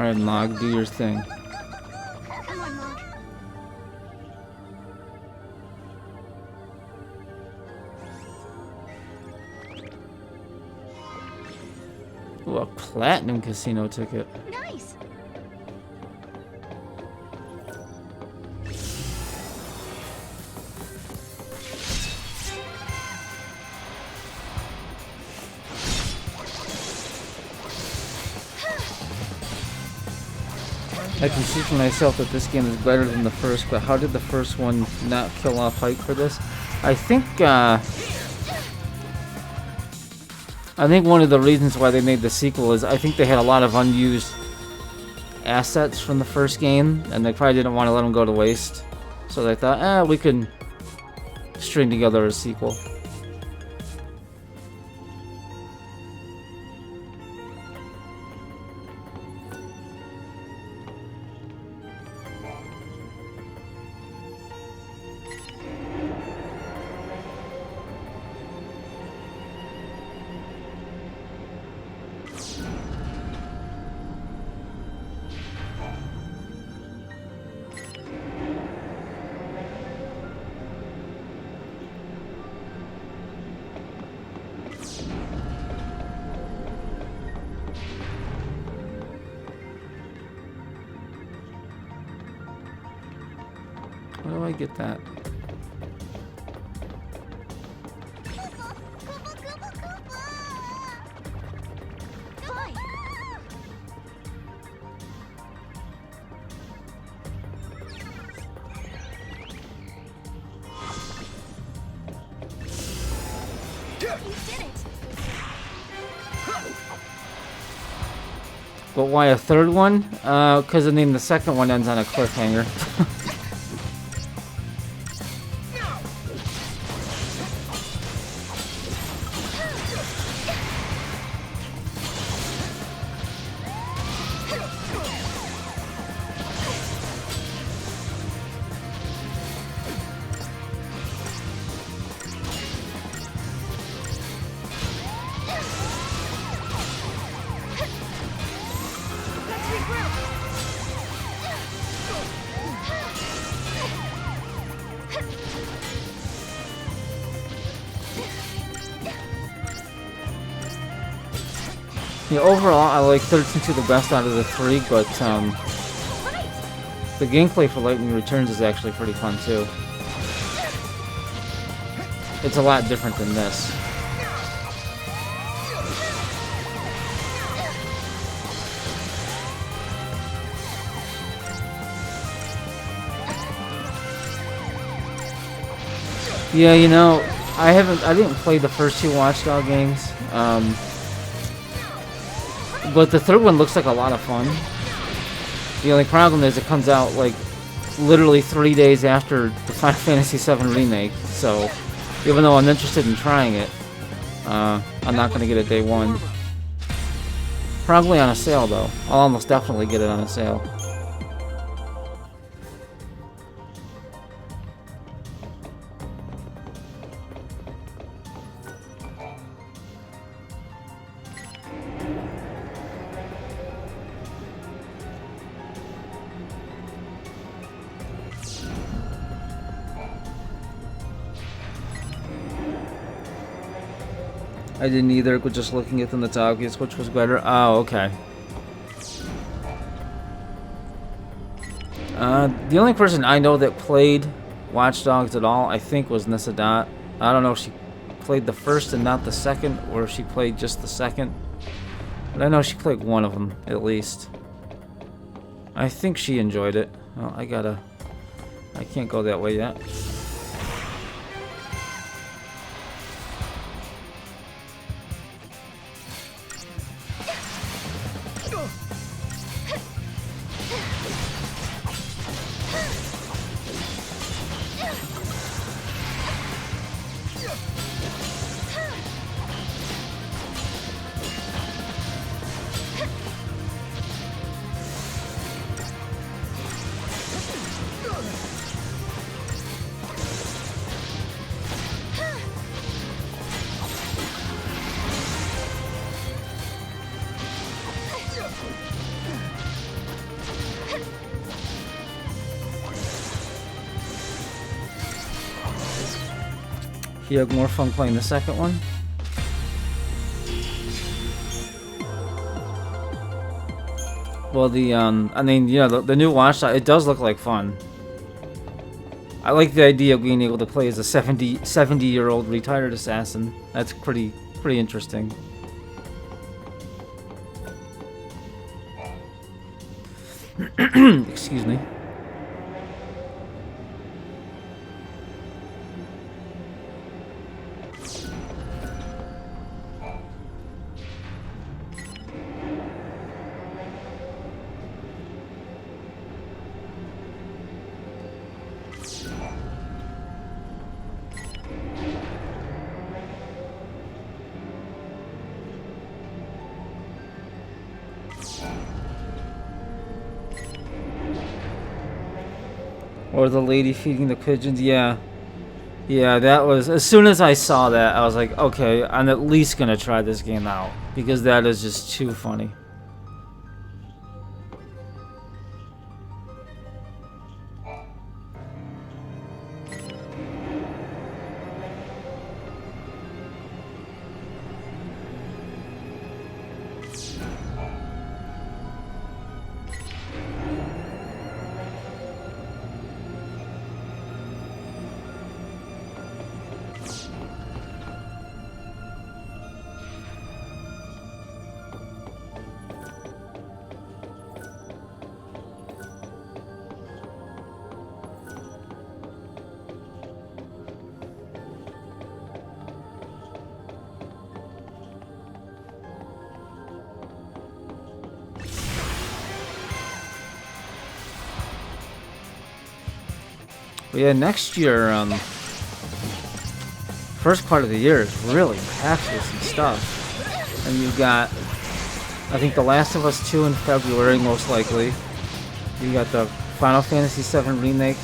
Alright, Log, do your thing. Come on, Log. Ooh, a platinum casino ticket. Nice. I can see for myself that this game is better than the first, but how did the first one not kill off hype for this? I think one of the reasons why they made the sequel is I think they had a lot of unused assets from the first game, and they probably didn't want to let them go to waste. So they thought, we can string together a sequel. Where do I get that? But why a third one? Because I mean the second one ends on a cliffhanger. Yeah, overall, I like XIII-2 the best out of the three, but the gameplay for Lightning Returns is actually pretty fun too. It's a lot different than this. Yeah, you know, I didn't play the first two Watch Dogs games. But the third one looks like a lot of fun. The only problem is it comes out like literally 3 days after the Final Fantasy VII Remake. So even though I'm interested in trying it, I'm not going to get it day one. Probably on a sale though. I'll almost definitely get it on a sale. I didn't either, but just looking at them, it's obvious which was better. Oh, okay. The only person I know that played Watch Dogs at all, I think, was Nissadat. I don't know if she played the first and not the second, or if she played just the second. But I know she played one of them, at least. I think she enjoyed it. Oh, I can't go that way yet. You had more fun playing the second one? Well, I mean, yeah, the new Watch Dogs, it does look like fun. I like the idea of being able to play as a 70-year-old retired assassin. That's pretty interesting. Excuse me. Or the lady feeding the pigeons, yeah. Yeah, that was... As soon as I saw that, I was like, okay, I'm at least gonna try this game out. Because that is just too funny. But yeah, next year, first part of the year is really packed with some stuff. And you've got, I think, The Last of Us 2 in February, most likely. You got the Final Fantasy VII Remake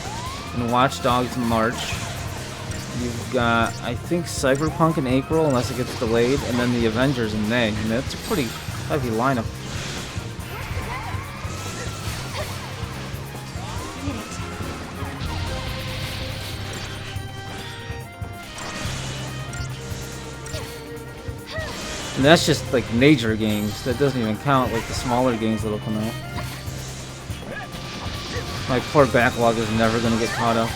and Watch Dogs in March. You've got, I think, Cyberpunk in April, unless it gets delayed, and then the Avengers in May. And that's a pretty heavy lineup. And that's just like major games. That doesn't even count like the smaller games that'll come out. My poor backlog is never gonna get caught up.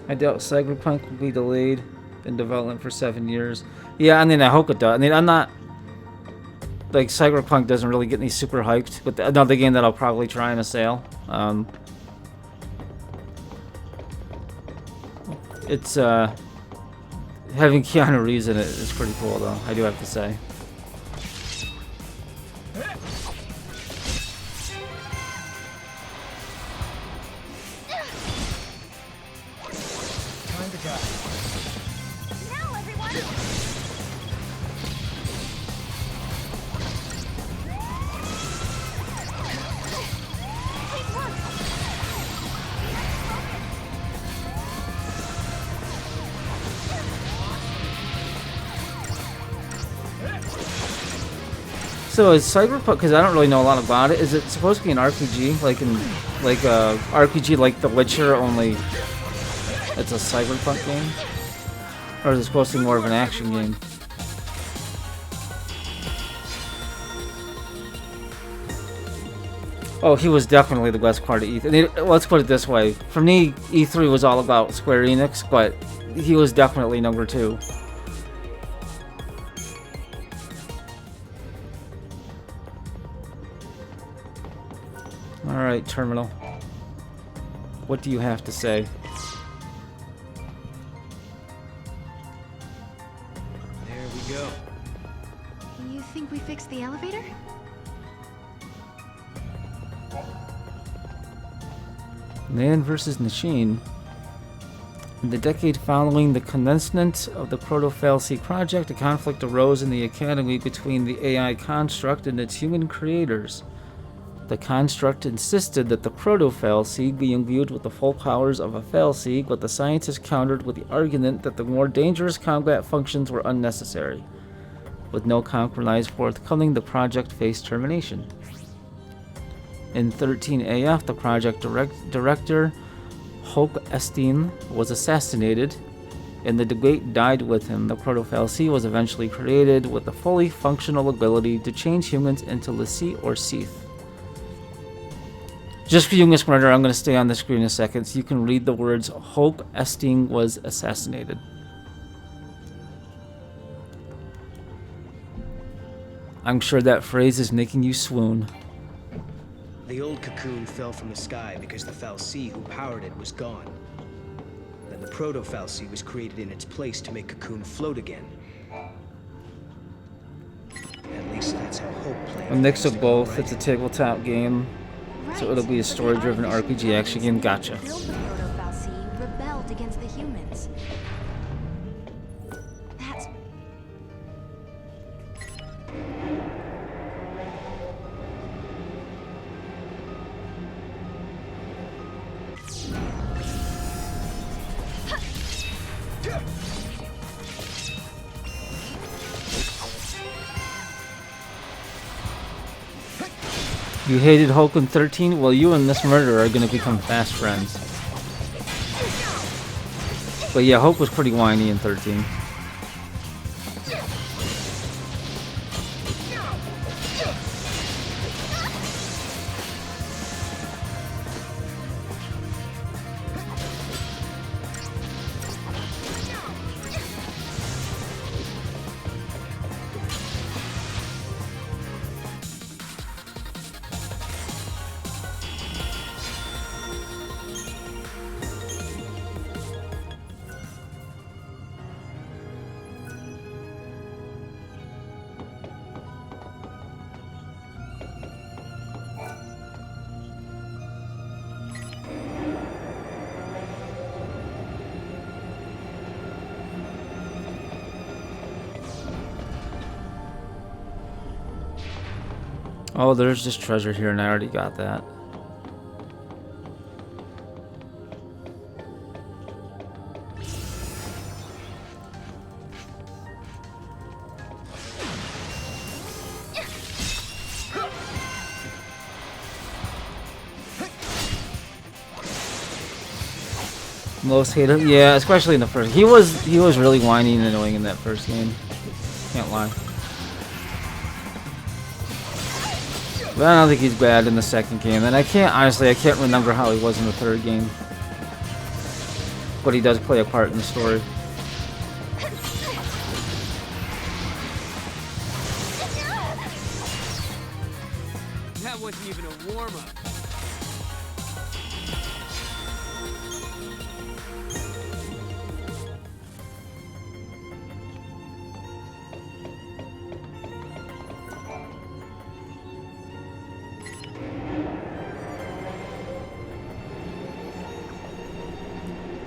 I doubt Cyberpunk will be delayed in development for 7 years. Yeah, I mean, I hope it does. I mean, I'm not... Like, Cyberpunk doesn't really get me super hyped, but another game that I'll probably try in a sale. It's, having Keanu Reeves in it is pretty cool, though, I do have to say. So is Cyberpunk, because I don't really know a lot about it, is it supposed to be an RPG, like RPG like The Witcher, only it's a Cyberpunk game? Or is it supposed to be more of an action game? Oh, he was definitely the best part of E3. Let's put it this way. For me, E3 was all about Square Enix, but he was definitely number 2. Alright, Terminal. What do you have to say? There we go. You think we fixed the elevator? Man vs. Machine. In the decade following the commencement of the Proto-Fallacy project, a conflict arose in the Academy between the AI construct and its human creators. The construct insisted that the Proto-Fallacy be imbued with the full powers of a fallacy, but the scientists countered with the argument that the more dangerous combat functions were unnecessary. With no compromise forthcoming, the project faced termination. In 13AF, the project director, Hope Estienne, was assassinated, and the debate died with him. The Proto-Fallacy was eventually created with the fully functional ability to change humans into Lassie or Seath. Just for you, Miss Murder, I'm going to stay on the screen a second so you can read the words Hope Estienne was assassinated. I'm sure that phrase is making you swoon. The old cocoon fell from the sky because the Fal'Cie who powered it was gone. Then the Proto-Fal'Cie was created in its place to make Cocoon float again. At least that's how Hope played. A mix of things, both. right? It's a tabletop game, so it'll be a story-driven RPG action game. Gotcha. The Proto-Fal'Cie rebelled against the humans. That's... You hated Hulk in 13? Well, you and Miss Murder are gonna become fast friends. But yeah, Hulk was pretty whiny in 13. Oh, there's just treasure here, and I already got that. Most hated, yeah, especially in the first. He was really whiny and annoying in that first game. Can't lie. But I don't think he's bad in the second game, and I can't remember how he was in the third game. But he does play a part in the story. That wasn't even a warm-up.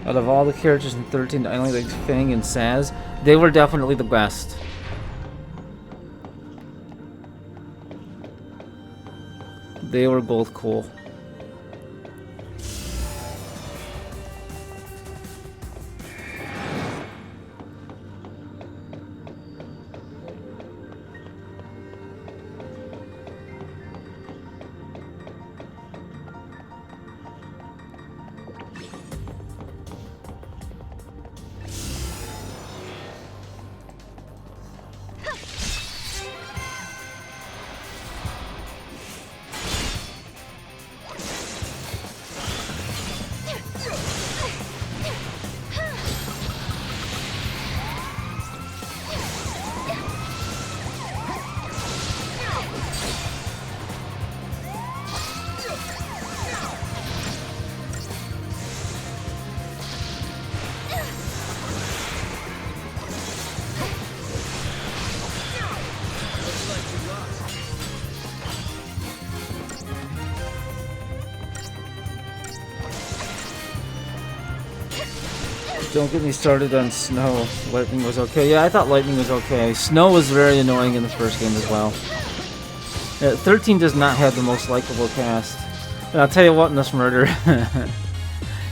Out of all the characters in 13, I only liked Fang and Saz. They were definitely the best. They were both cool. Don't get me started on snow. Lightning was okay. Yeah, I thought lightning was okay. Snow was very annoying in the first game as well. 13 does not have the most likable cast. And I'll tell you what, in this murder,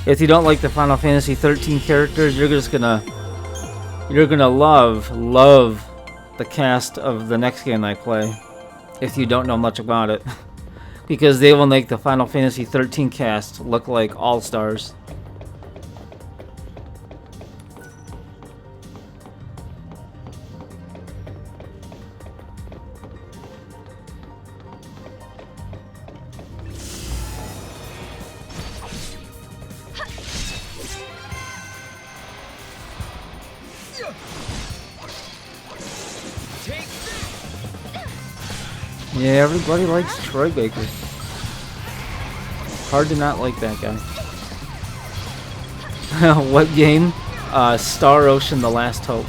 if you don't like the Final Fantasy 13 characters, you're gonna love the cast of the next game I play. If you don't know much about it, because they will make the Final Fantasy 13 cast look like all-stars. Yeah, everybody likes Troy Baker. Hard to not like that guy. What game? Star Ocean: The Last Hope.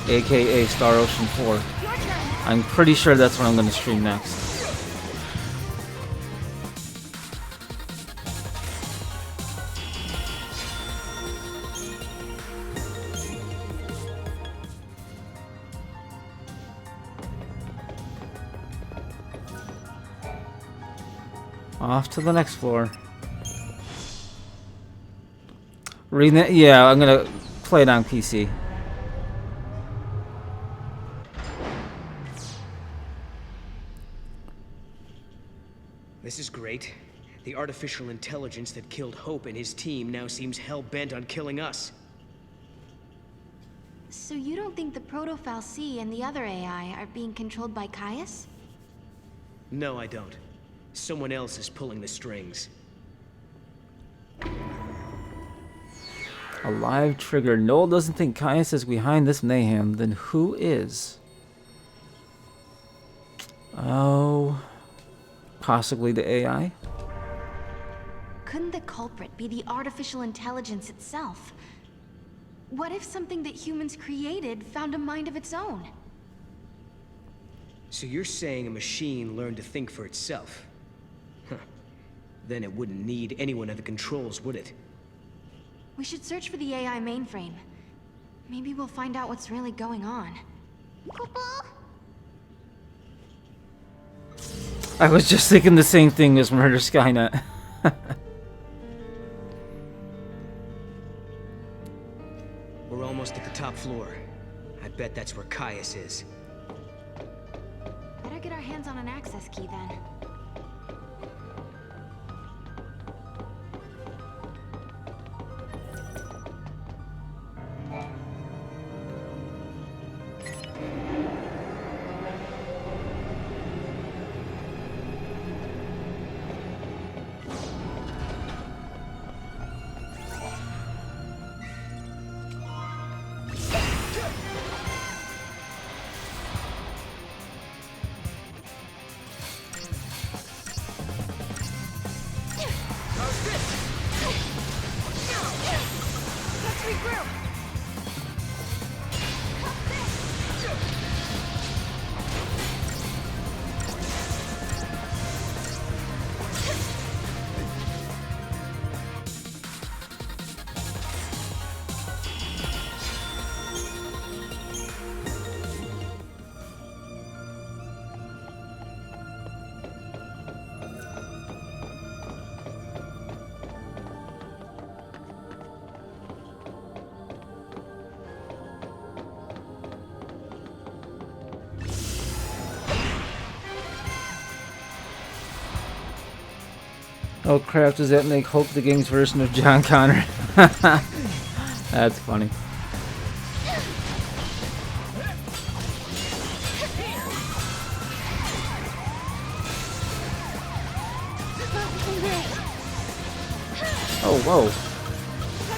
AKA Star Ocean 4. I'm pretty sure that's what I'm going to stream next. Off to the next floor. Yeah, I'm gonna play it on PC. This is great. The artificial intelligence that killed Hope and his team now seems hell-bent on killing us. So you don't think the Proto-Fal'Cie and the other AI are being controlled by Caius? No, I don't. Someone else is pulling the strings. A live trigger. Noel doesn't think Caius is behind this mayhem. Then who is? Oh, possibly the AI? Couldn't the culprit be the artificial intelligence itself? What if something that humans created found a mind of its own? So you're saying a machine learned to think for itself? Huh. Then it wouldn't need anyone at the controls, would it? We should search for the AI mainframe. Maybe we'll find out what's really going on. I was just thinking the same thing as Murder Skynet. We're almost at the top floor. I bet that's where Caius is. Better get our hands on an access key then. Oh crap, does that make Hope the Gang's version of John Connor? That's funny. Oh, whoa.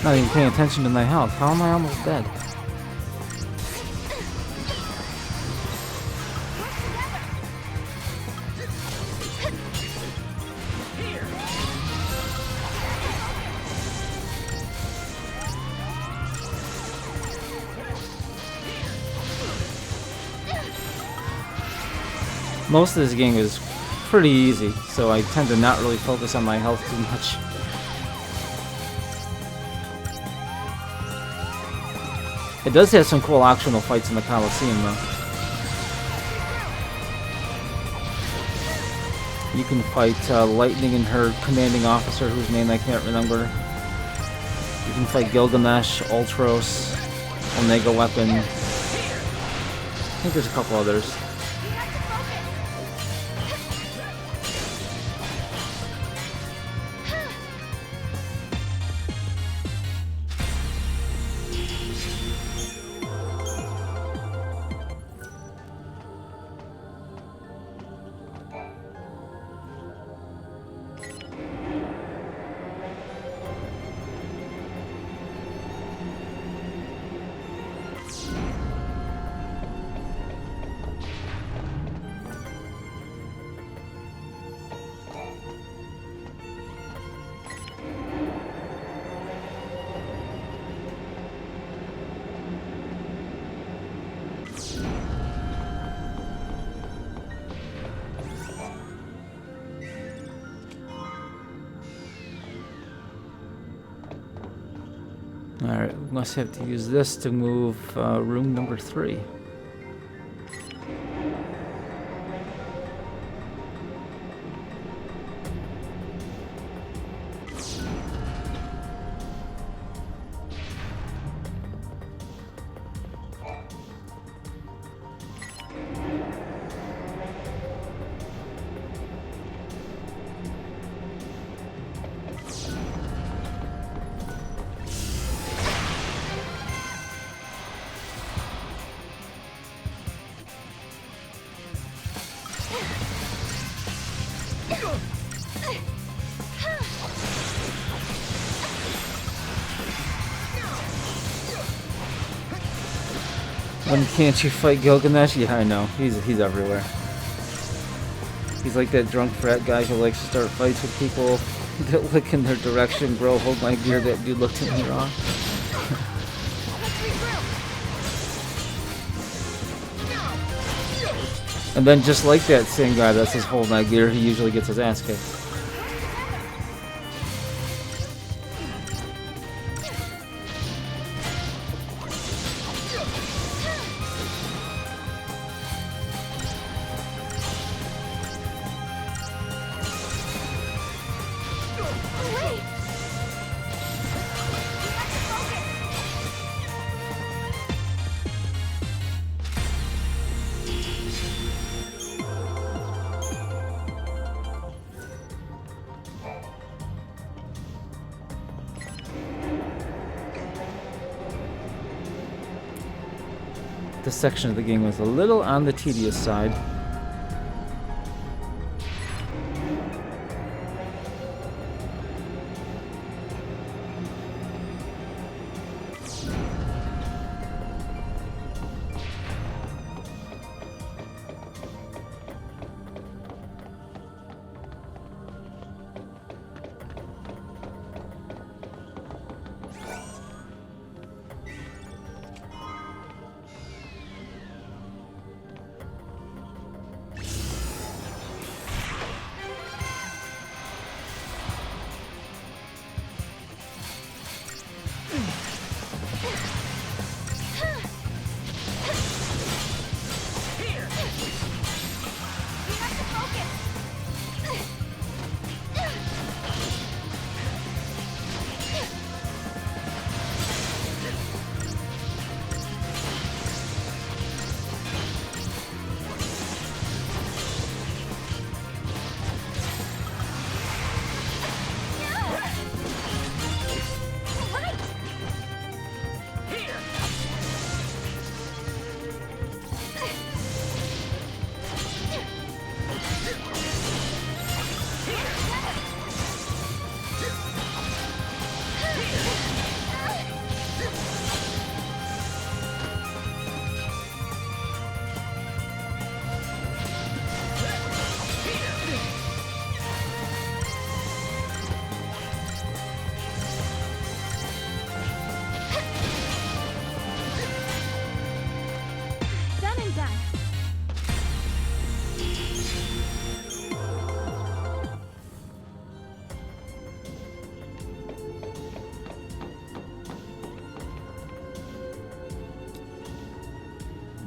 Not even paying attention to my health. How am I almost dead? Most of this game is pretty easy, so I tend to not really focus on my health too much. It does have some cool optional fights in the Coliseum, though. You can fight Lightning and her commanding officer, whose name I can't remember. You can fight Gilgamesh, Ultros, Omega Weapon. I think there's a couple others. Alright, we must have to use this to move room number 3. When can't you fight Gilgamesh? Yeah, I know. He's everywhere. He's like that drunk frat guy who likes to start fights with people that look in their direction. Bro, hold my beer. That dude looked at me wrong. And then just like that same guy that says hold my gear, he usually gets his ass kicked. This section of the game was a little on the tedious side.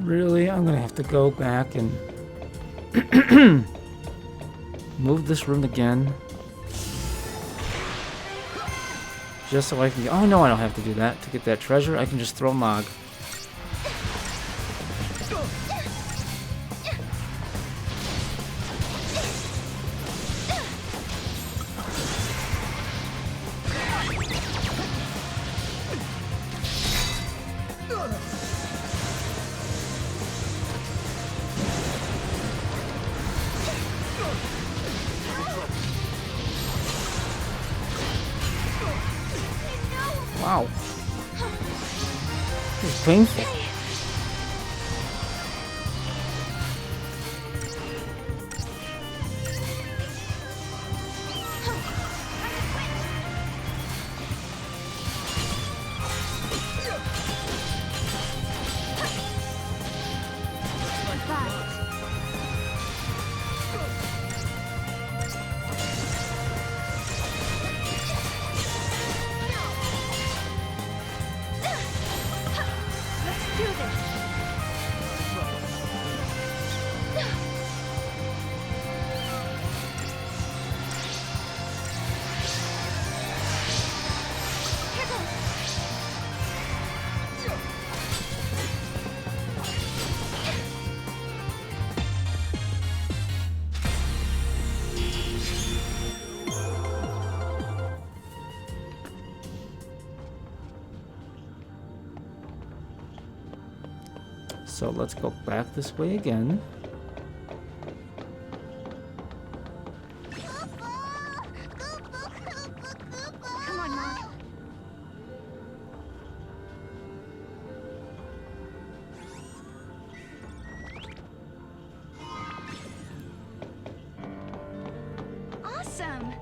Really? I'm gonna have to go back and move this room again. Just so I can... Oh, no, I don't have to do that. To get that treasure, I can just throw Mog. Wow. This is painful. So let's go back this way again. Come on, Mog. Awesome.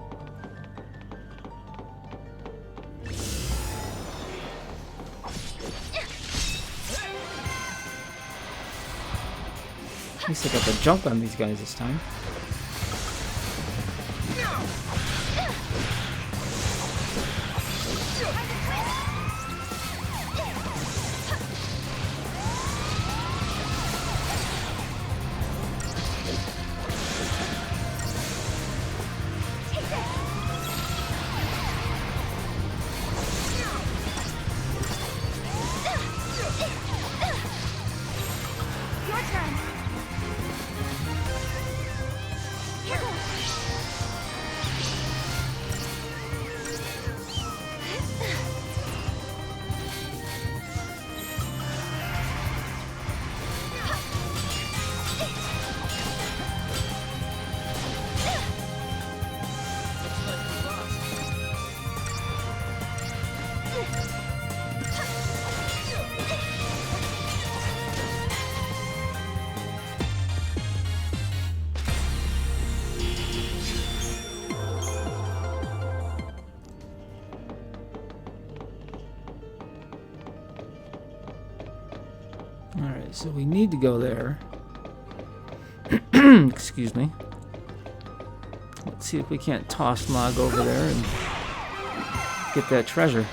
At least I got the jump on these guys this time. Your turn. Here goes. Alright, so we need to go there. Excuse me. Let's see if we can't toss Mog over there and get that treasure.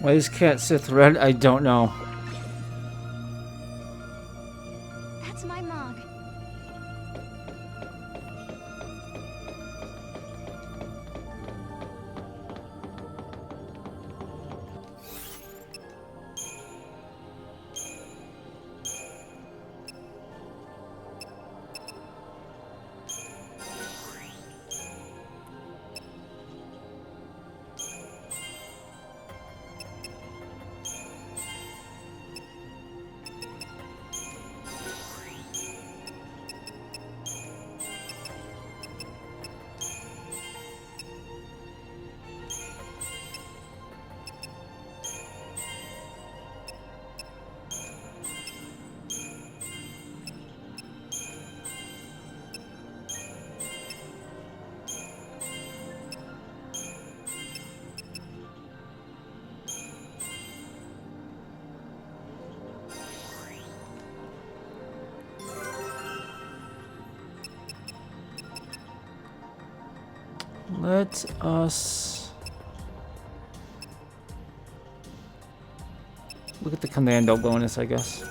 Why is Cat Sith red? I don't know. That's my Mog. Let us look at the commando bonus, I guess.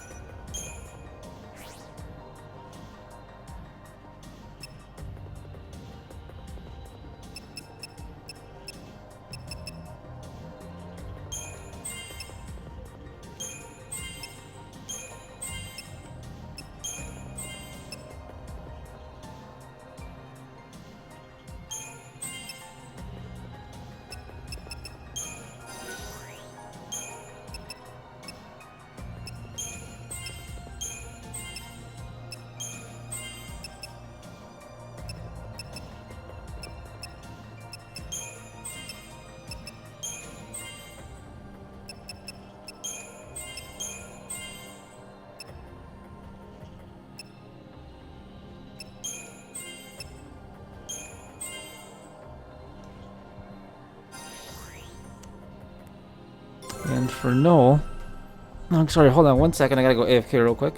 And for Noel... No, I'm sorry, hold on 1 second. I gotta go AFK real quick.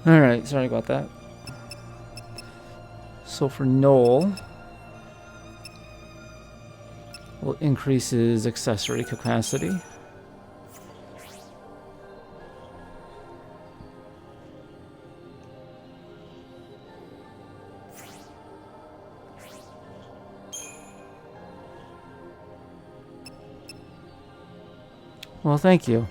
Alright, sorry about that. So for Noel, we'll increase his accessory capacity. Well, thank you.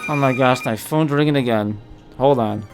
Oh my gosh, my phone's ringing again. Hold on.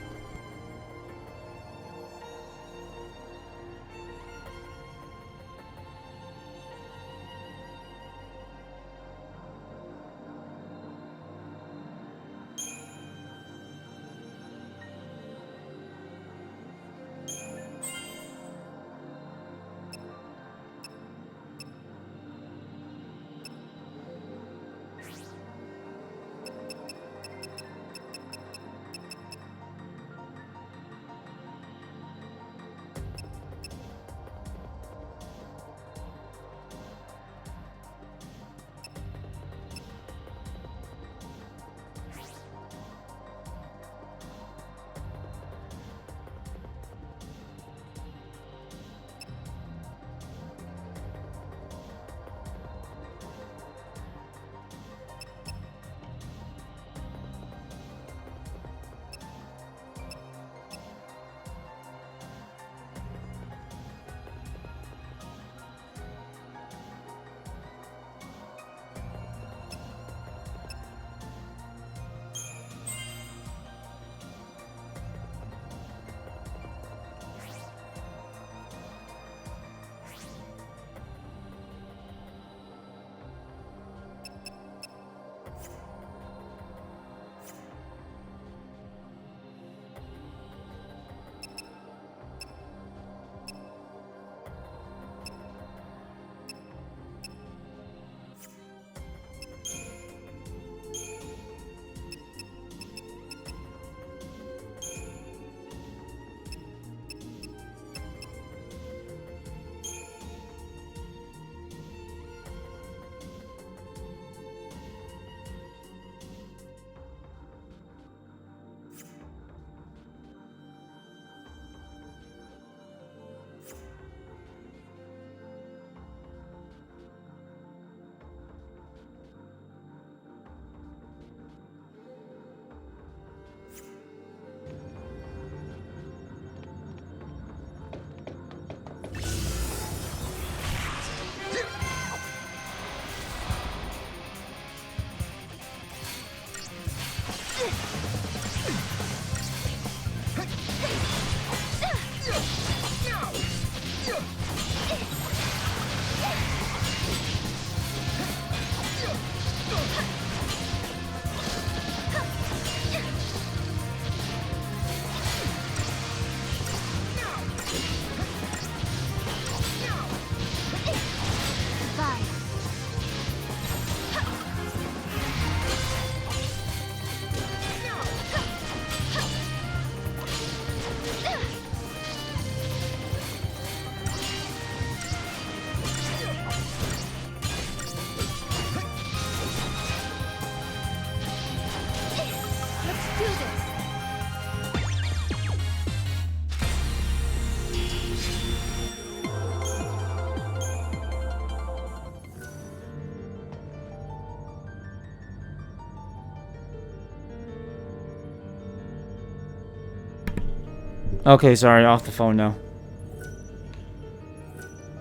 Okay, sorry, off the phone now.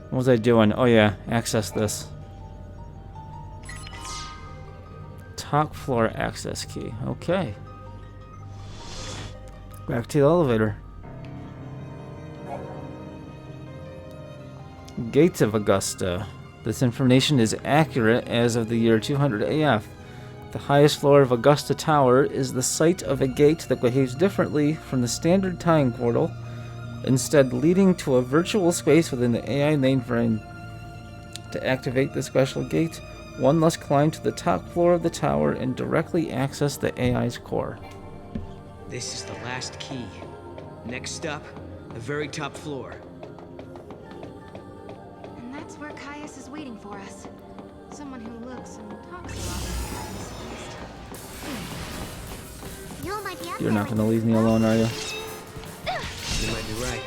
What was I doing? Oh yeah, access this. Top floor access key. Okay. Back to the elevator. Gates of Augusta. This information is accurate as of the year 200 AF. The highest floor of Augusta Tower is the site of a gate that behaves differently from the standard time portal, instead leading to a virtual space within the AI mainframe. To activate the special gate, one must climb to the top floor of the tower and directly access the AI's core. This is the last key. Next stop, the very top floor. And that's where Caius is waiting for us. Someone who looks and talks a lot like Caius, at least. You might be up You're there not with going to leave me alone, are you? You might be right.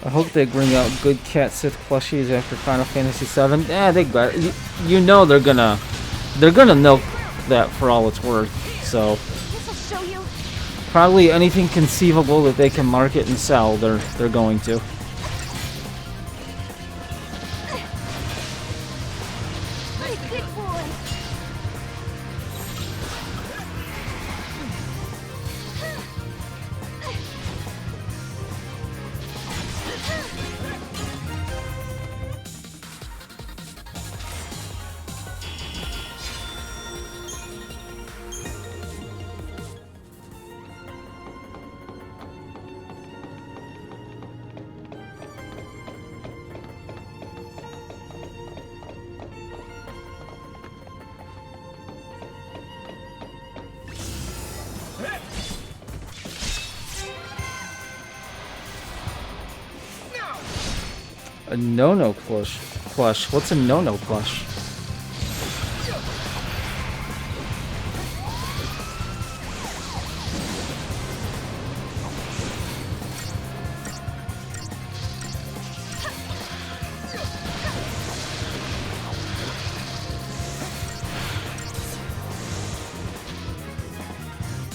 I hope they bring out good Cat Sith plushies after Final Fantasy VII. Yeah, they got it. You know they're gonna milk that for all it's worth. So This'll show you. probably anything conceivable that they can market and sell, they're going to. Good boy. A no-no plush. What's a no-no plush?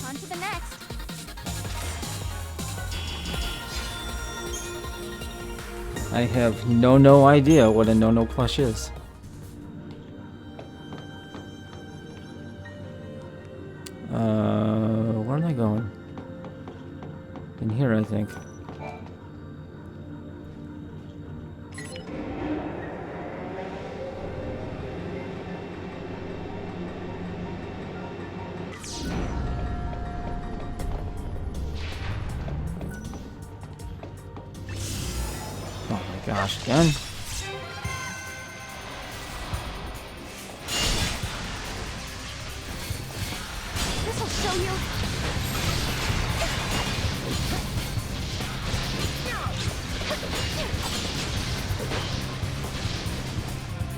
On to the next. I have no idea what a no-no plush is. Where am I going? In here, I think. Oh my gosh, again? This'll show you.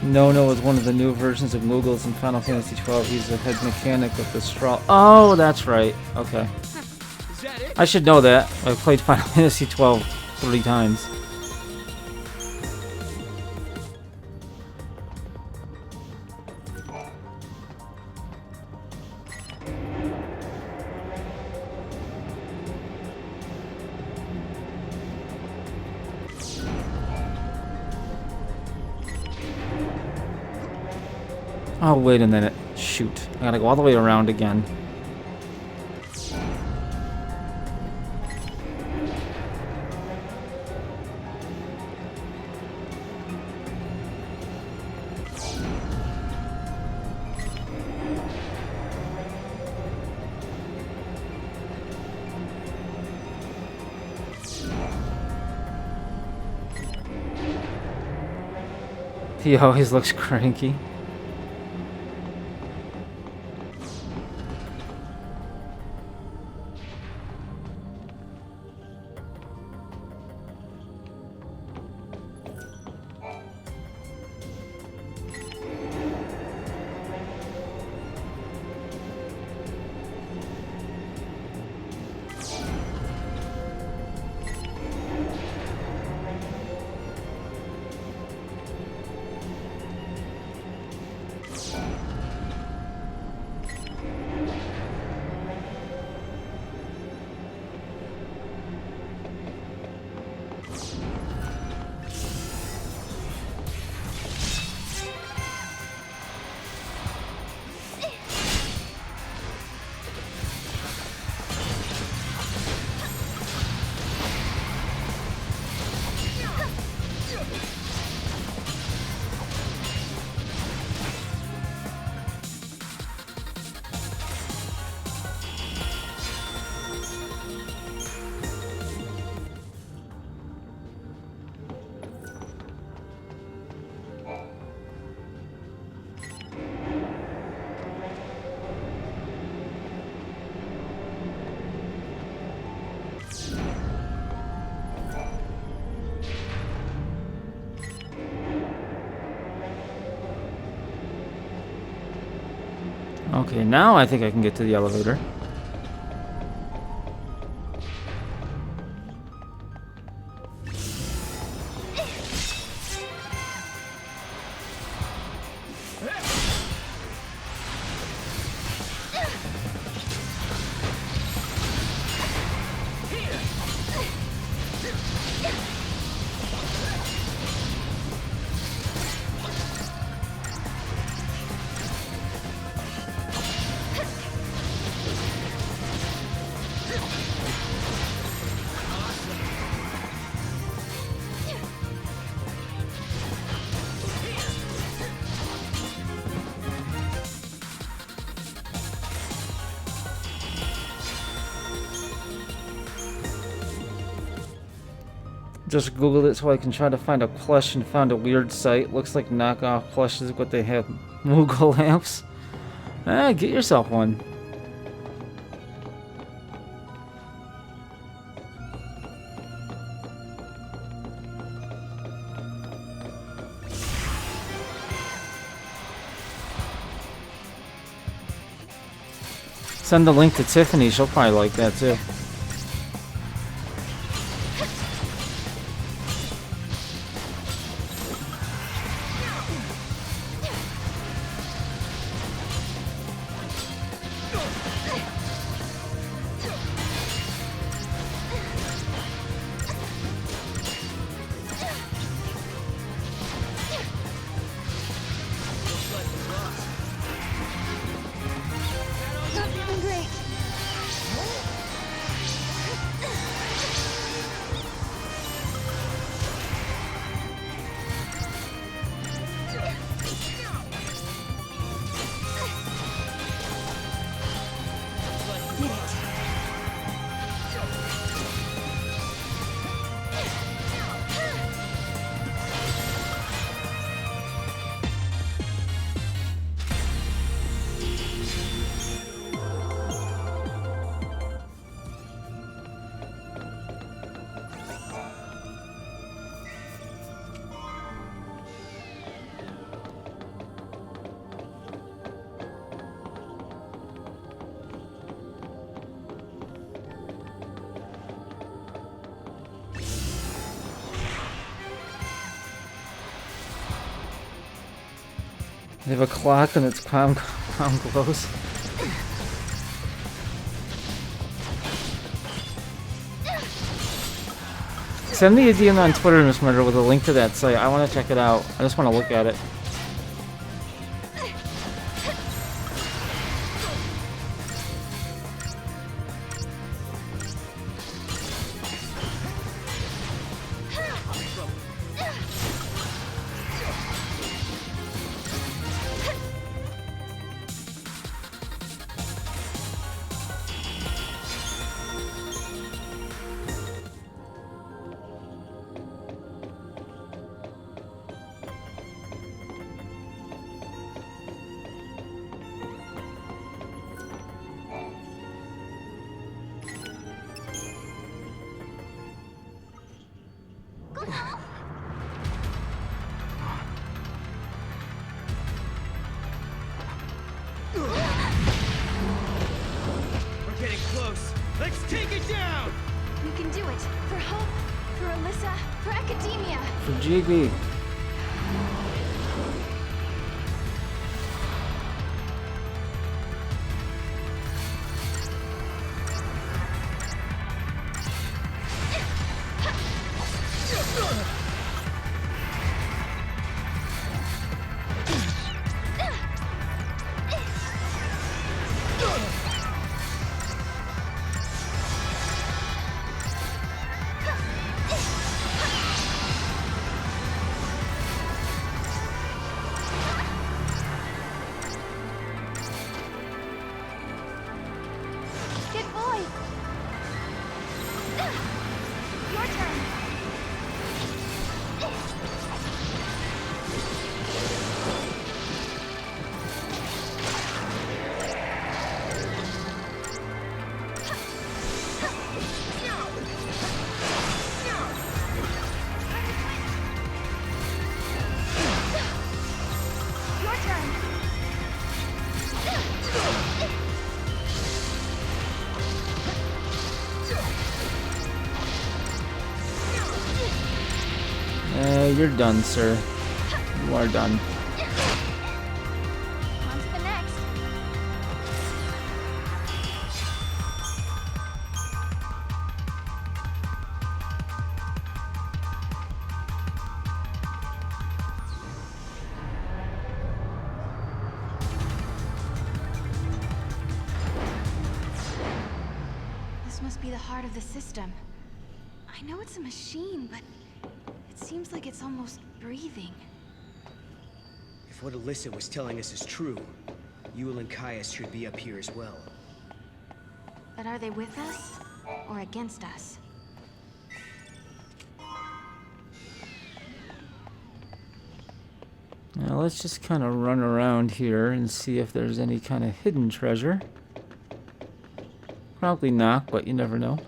No is one of the new versions of Moogles in Final Fantasy XII. He's the head mechanic of the straw. Oh, that's right. Okay. Is that it? I should know that. I've played Final Fantasy XII 3 times. Oh, wait a minute. Shoot. I gotta go all the way around again. He always looks cranky. Okay, now I think I can get to the elevator. Just googled it so I can try to find a plush and found a weird site. Looks like knockoff plushes, but they have Moogle lamps. Ah, get yourself one. Send the link to Tiffany, she'll probably like that too. They have a clock and its palm glows. Send me a DM on Twitter, Miss Murder, with a link to that site. I want to check it out. I just want to look at it. GB. you're done, sir. You are done. On to the next. This must be the heart of the system. I know it's a machine, but it seems like it's almost breathing. If what Alyssa was telling us is true, Yule and Caius should be up here as well. But are they with us or against us? Now let's just kind of run around here and see if there's any kind of hidden treasure. Probably not, but you never know.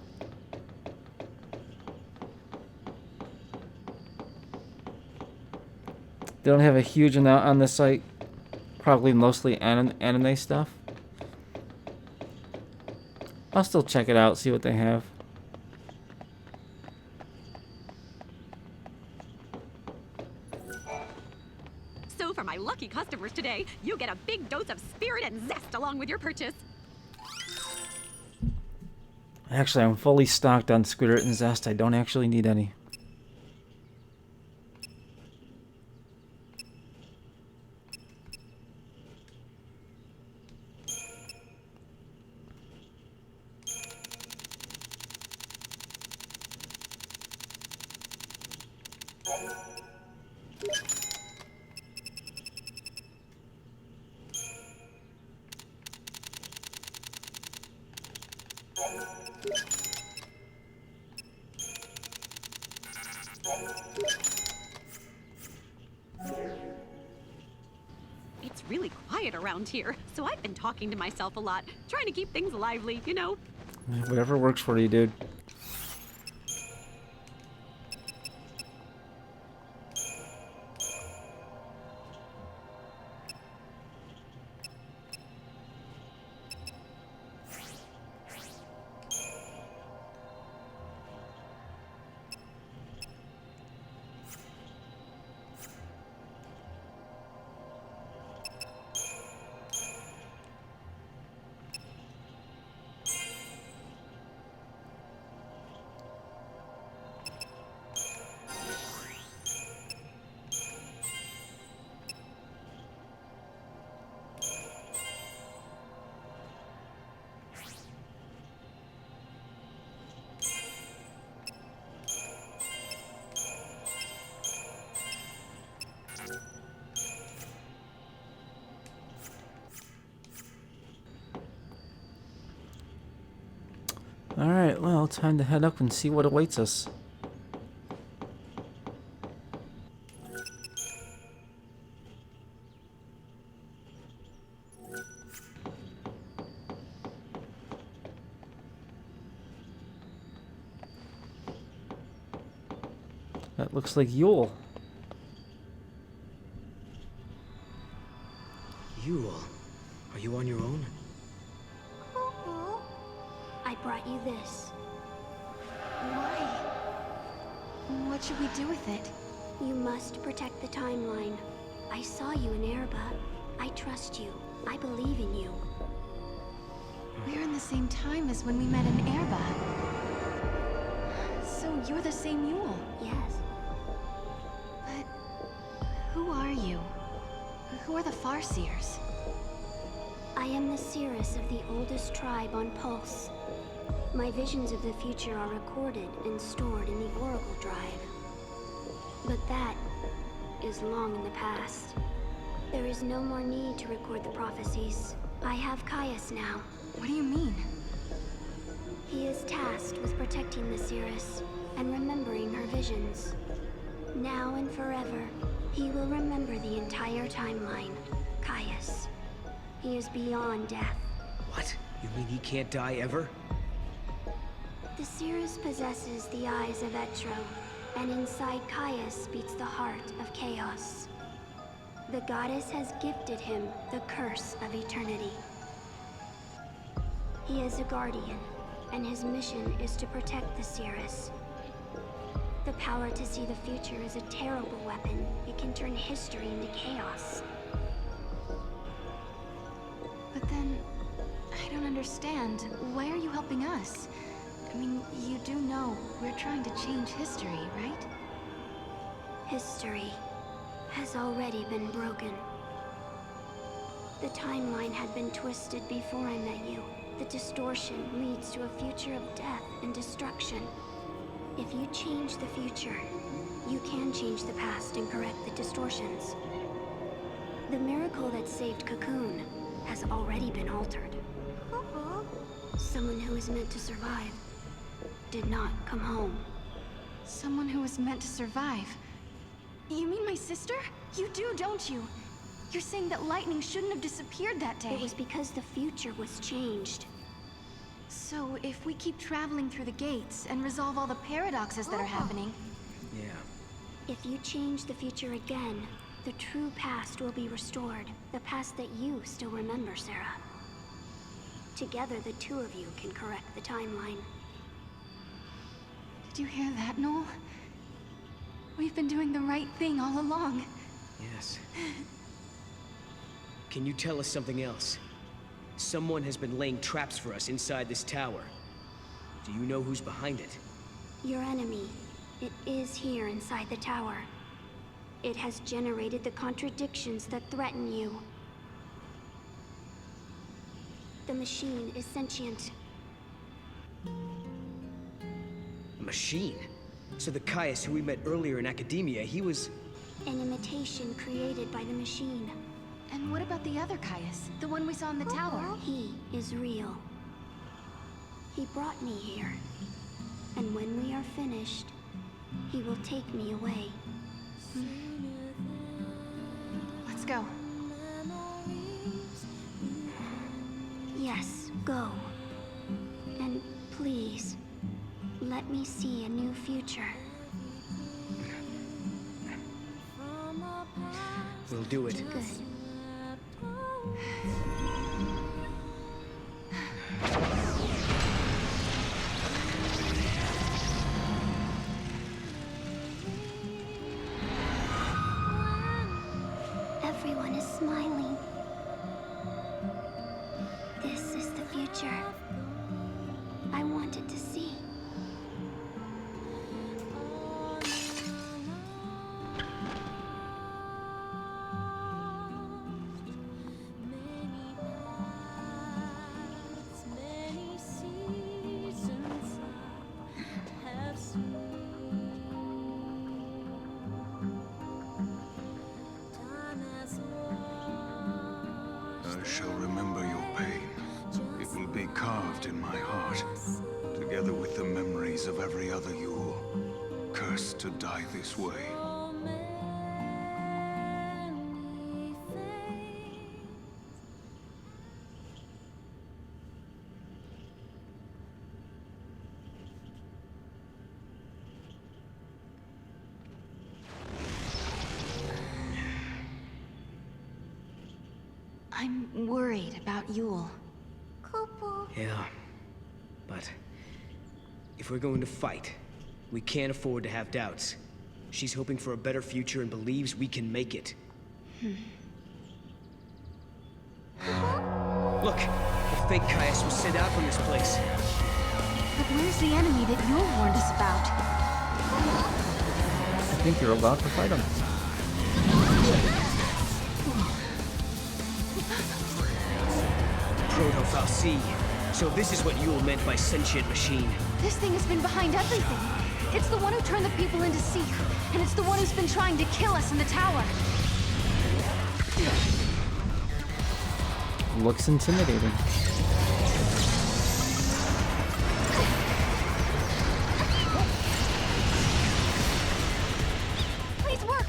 They don't have a huge amount on the site. Probably mostly anime stuff. I'll still check it out, see what they have. So for my lucky customers today, you get a big dose of spirit and zest along with your purchase. Actually, I'm fully stocked on Spirit and Zest. I don't actually need any. It's really quiet around here, so I've been talking to myself a lot, trying to keep things lively, you know? Whatever works for you, dude. Alright, well, time to head up and see what awaits us. That looks like Yule. Yule, are you on your own? I brought you this. Why? What should we do with it? You must protect the timeline. I saw you in Erba. I trust you. I believe in you. We're in the same time as when we met in Erba. So you're the same Yule. Yes. But who are you? Who are the Farseers? I am the seeress of the oldest tribe on Pulse. My visions of the future are recorded and stored in the Oracle Drive. But that is long in the past. There is no more need to record the prophecies. I have Caius now. What do you mean? He is tasked with protecting the seeress and remembering her visions. Now and forever, he will remember the entire timeline. Caius. He is beyond death. What? You mean he can't die ever? The seeress possesses the eyes of Etro, and inside Caius beats the heart of chaos. The goddess has gifted him the curse of eternity. He is a guardian, and his mission is to protect the seeress. The power to see the future is a terrible weapon. It can turn history into chaos. But then, I don't understand. Why are you helping us? I mean, you do know we're trying to change history, right? History has already been broken. The timeline had been twisted before I met you. The distortion leads to a future of death and destruction. If you change the future, you can change the past and correct the distortions. The miracle that saved Cocoon has already been altered. Someone who was meant to survive did not come home. Someone who was meant to survive. You mean my sister? You do, don't you? You're saying that lightning shouldn't have disappeared that day. It was because the future was changed. So if we keep traveling through the gates and resolve all the paradoxes that are happening... Yeah. If you change the future again, the true past will be restored. The past that you still remember, Sarah. Together, the two of you can correct the timeline. Did you hear that, Noel? We've been doing the right thing all along. Yes. Can you tell us something else? Someone has been laying traps for us inside this tower. Do you know who's behind it? Your enemy. It is here inside the tower. It has generated the contradictions that threaten you. The machine is sentient. A machine? So the Caius who we met earlier in academia, he was... An imitation created by the machine. And what about the other Caius? The one we saw in the tower? He is real. He brought me here. And when we are finished, he will take me away. Let's go. Yes, go. And please, let me see a new future. We'll do it. Good. Everyone is smiling. This is the future I wanted to see. I shall remember your pain. It will be carved in my heart, together with the memories of every other Yule, cursed to die this way. I'm worried about Yule. Yeah. But... if we're going to fight, we can't afford to have doubts. She's hoping for a better future and believes we can make it. Look! The fake Caius was sent out from this place. But where's the enemy that Yule warned us about? I think you're about to fight him. Proto-Fal'Cie. So this is what Yule meant by sentient machine. This thing has been behind everything. It's the one who turned the people into Seath, and it's the one who's been trying to kill us in the tower. Looks intimidating. Please work!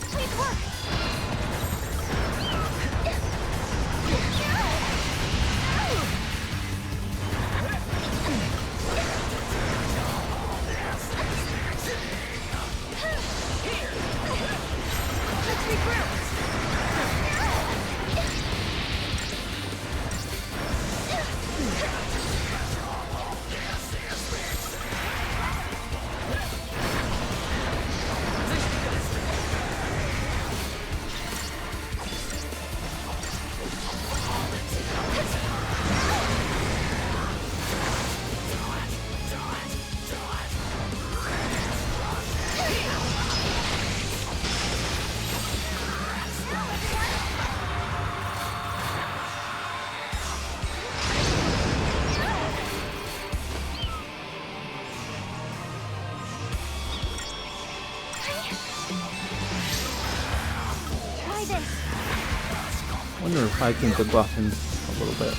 Please work! this. Wonder if I can debuff him a little bit.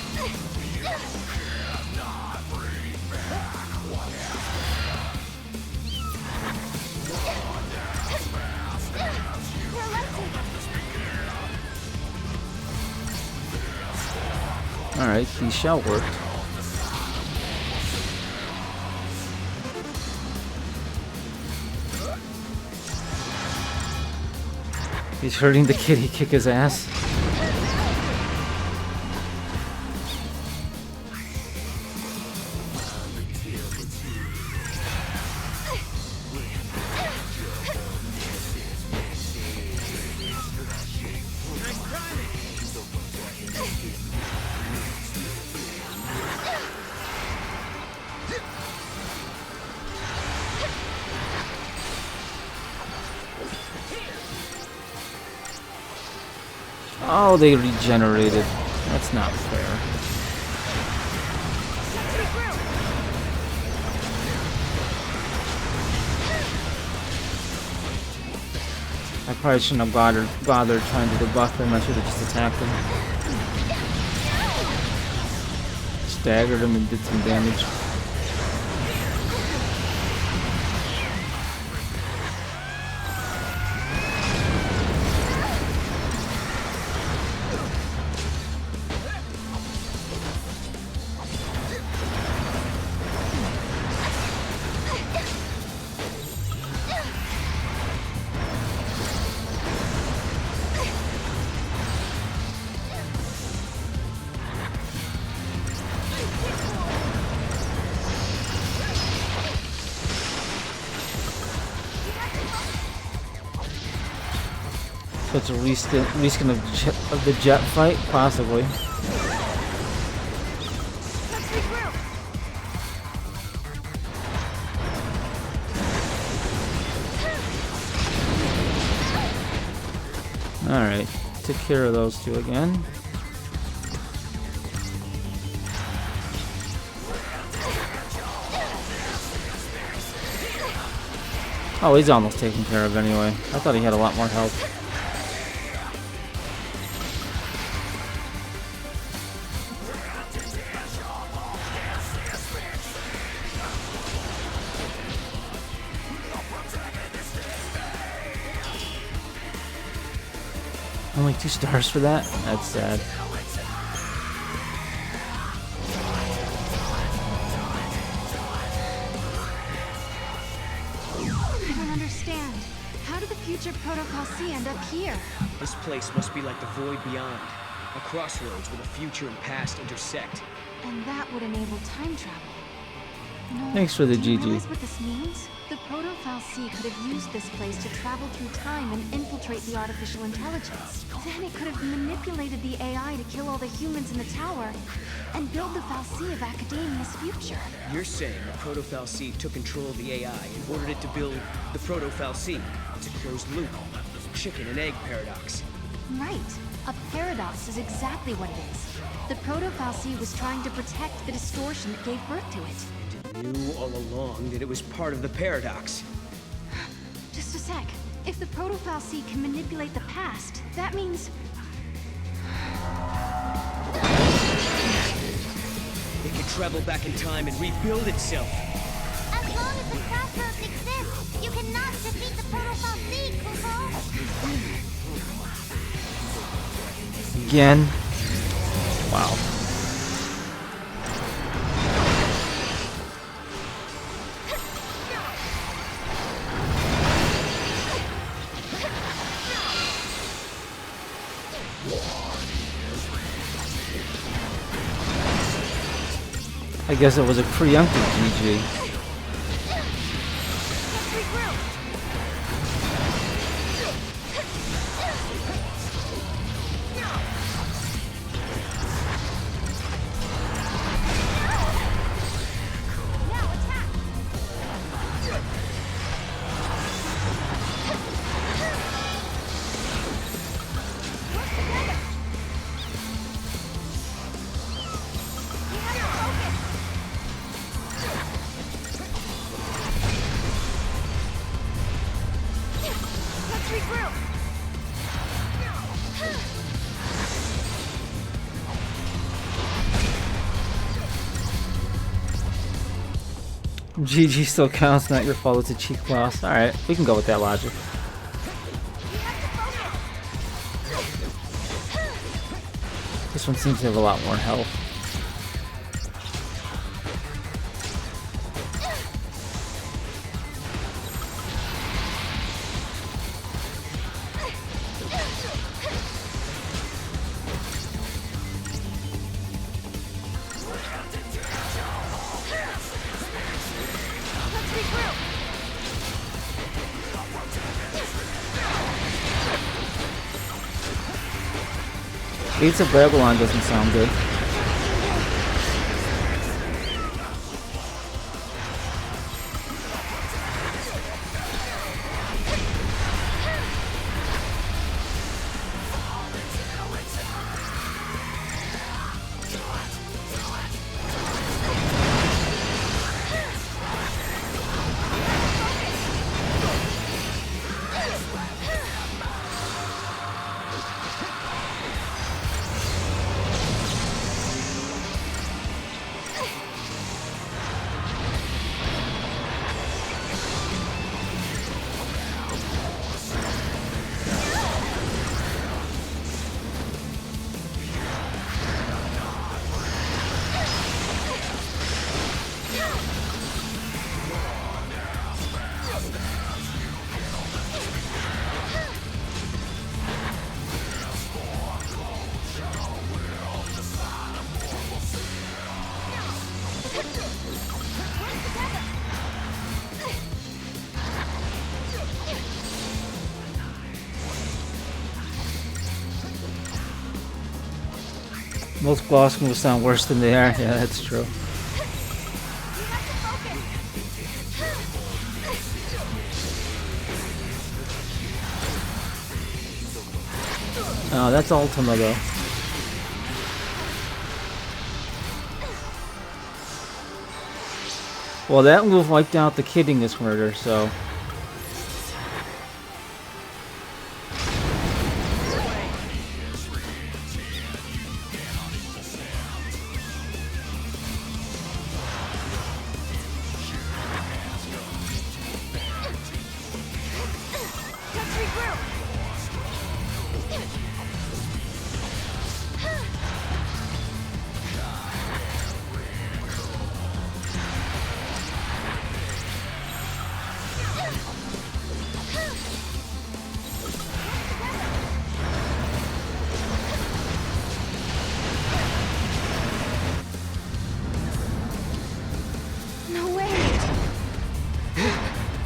Alright, the shell worked. He's hurting the kitty, kick his ass. Oh, they regenerated. That's not fair. I probably shouldn't have bothered trying to debuff him. I should have just attacked him. Staggered him and did some damage. So it's a reskin of the jet fight, possibly. Alright, took care of those two again. Oh, he's almost taken care of anyway. I thought he had a lot more health. Only 2 stars for that? That's sad. I don't understand. How did the future Protocol C end up here? This place must be like the void beyond. A crossroads where the future and past intersect. And that would enable time travel. No, Thanks for the do you GG. realize what this means? The Protofal C could have used this place to travel through time and infiltrate the artificial intelligence. Then it could have manipulated the AI to kill all the humans in the tower and build the Fal'Cie of Academia's future. You're saying the Proto-Fal'Cie took control of the AI and ordered it to build the Proto-Fal'Cie. It's a closed loop. Chicken and egg paradox. Right. A paradox is exactly what it is. The Proto-Fal'Cie was trying to protect the distortion that gave birth to it. And it knew all along that it was part of the paradox. Just a sec. If the Proto-Fal'Cie can manipulate the past, that means... It can travel back in time and rebuild itself. As long as the crossroads exist, you cannot defeat the Proto-Fal'Cie, Kupo! Again. Wow. I guess it was a preemptive GG. GG still counts, not your fault, it's a cheek loss. Alright, we can go with that logic. This one seems to have a lot more health. Gates of Babylon doesn't sound good. Most boss moves sound worse than they are. Yeah, that's true. Oh, that's Ultima though. Well, that move wiped out the Kiddingus murder, so...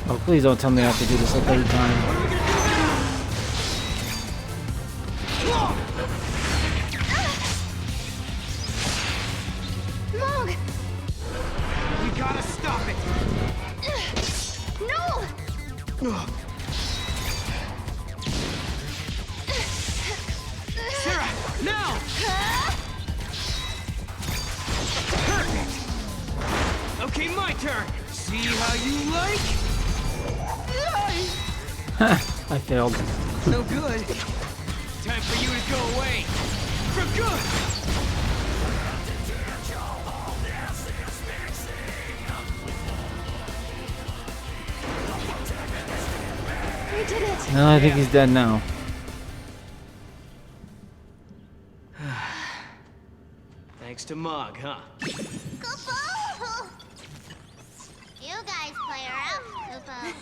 Oh, please don't tell me I have to do this a third time. Mog! We gotta stop it! No! Sarah, now! Perfect! Okay, my turn. See how you like? I failed. No good. Time for you to go away. For good! We did it! No, I think he's dead now. Thanks to Mog, huh? Kupo! You guys play rough, Kupo.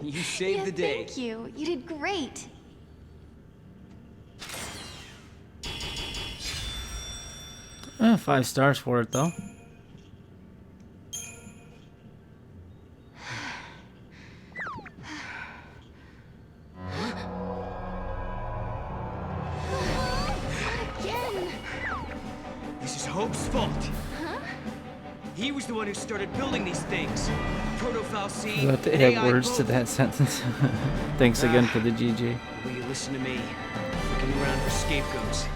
You saved the day. Thank you. You did great. Eh, 5 stars for it though. Again! This is Hope's fault. Huh? He was the one who started building these things. Proto-Fal'C, You have to add AI words to that sentence. Thanks again for the GG. Will you listen to me? Looking around for scapegoats.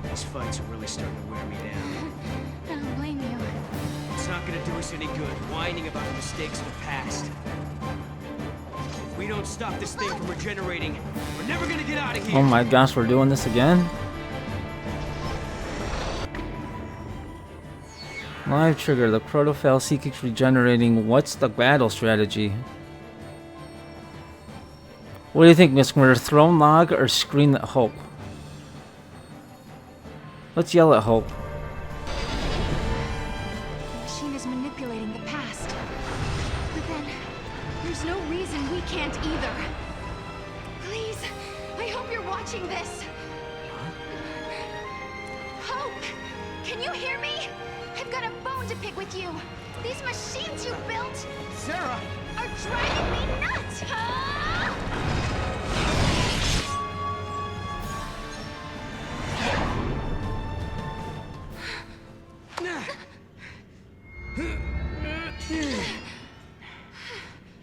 These fights are really starting to wear me down. I don't blame you. It's not gonna do us any good whining about the mistakes of the past. If we don't stop this thing from regenerating, we're never gonna get out of here. Oh my gosh, we're doing this again? Live trigger. The Protofell C keeps regenerating. What's the battle strategy? What do you think, Miss Murder? Throne log or scream at Hope? Let's yell at Hope. The machine is manipulating the past. But then, there's no reason we can't either. Please, I hope you're watching this. Hope! Can you hear me? I've got a bone to pick with you. These machines you built... Sarah! ...are driving me nuts! Ah!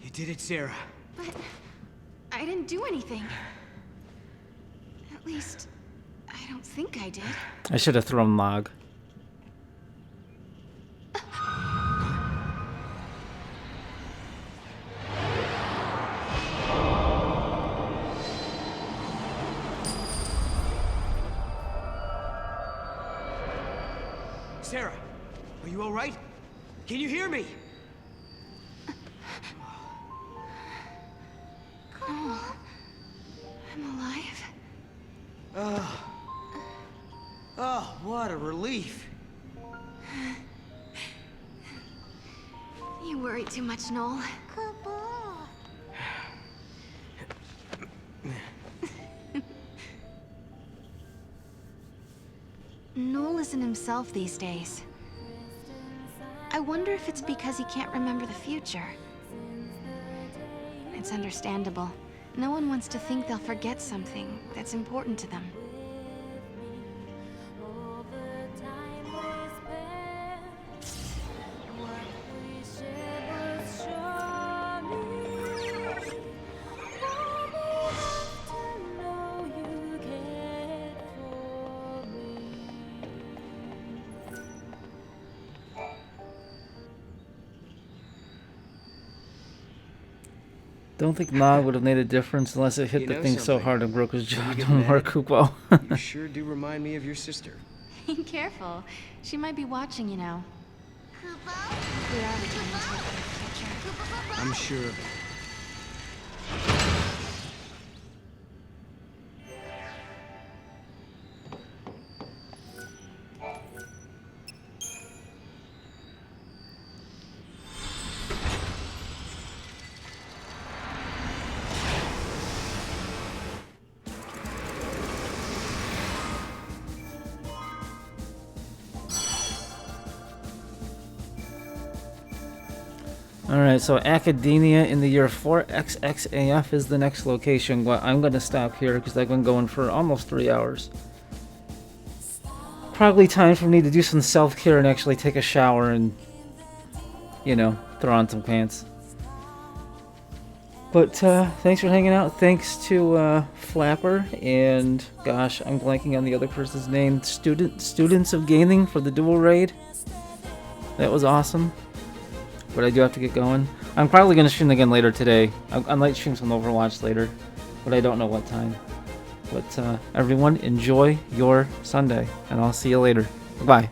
You did it, Sarah. But I didn't do anything. At least, I don't think I did. I should have thrown log. Sarah, are you all right? Can you hear me? Oh, I'm alive. Oh, what a relief. You worry too much, Noel. Noel isn't himself these days. I wonder if it's because he can't remember the future. It's understandable. No one wants to think they'll forget something that's important to them. Don't think Nog would have made a difference unless it hit You the know thing so something? hard it broke his jaw. You get Don't mad? worry, Kupo. You sure do remind me of your sister. Careful. She might be watching you now. We are returning to a better future. I'm sure of it. Alright, so Academia in the year 4XXAF is the next location. Well, I'm going to stop here because I've been going for almost 3 hours. Probably time for me to do some self-care and actually take a shower and, you know, throw on some pants. But thanks for hanging out. Thanks to Flapper and, gosh, I'm blanking on the other person's name. Students of Gaming for the dual raid. That was awesome. But I do have to get going. I'm probably going to stream again later today. I might stream some Overwatch later, but I don't know what time. But everyone, enjoy your Sunday, and I'll see you later. Bye.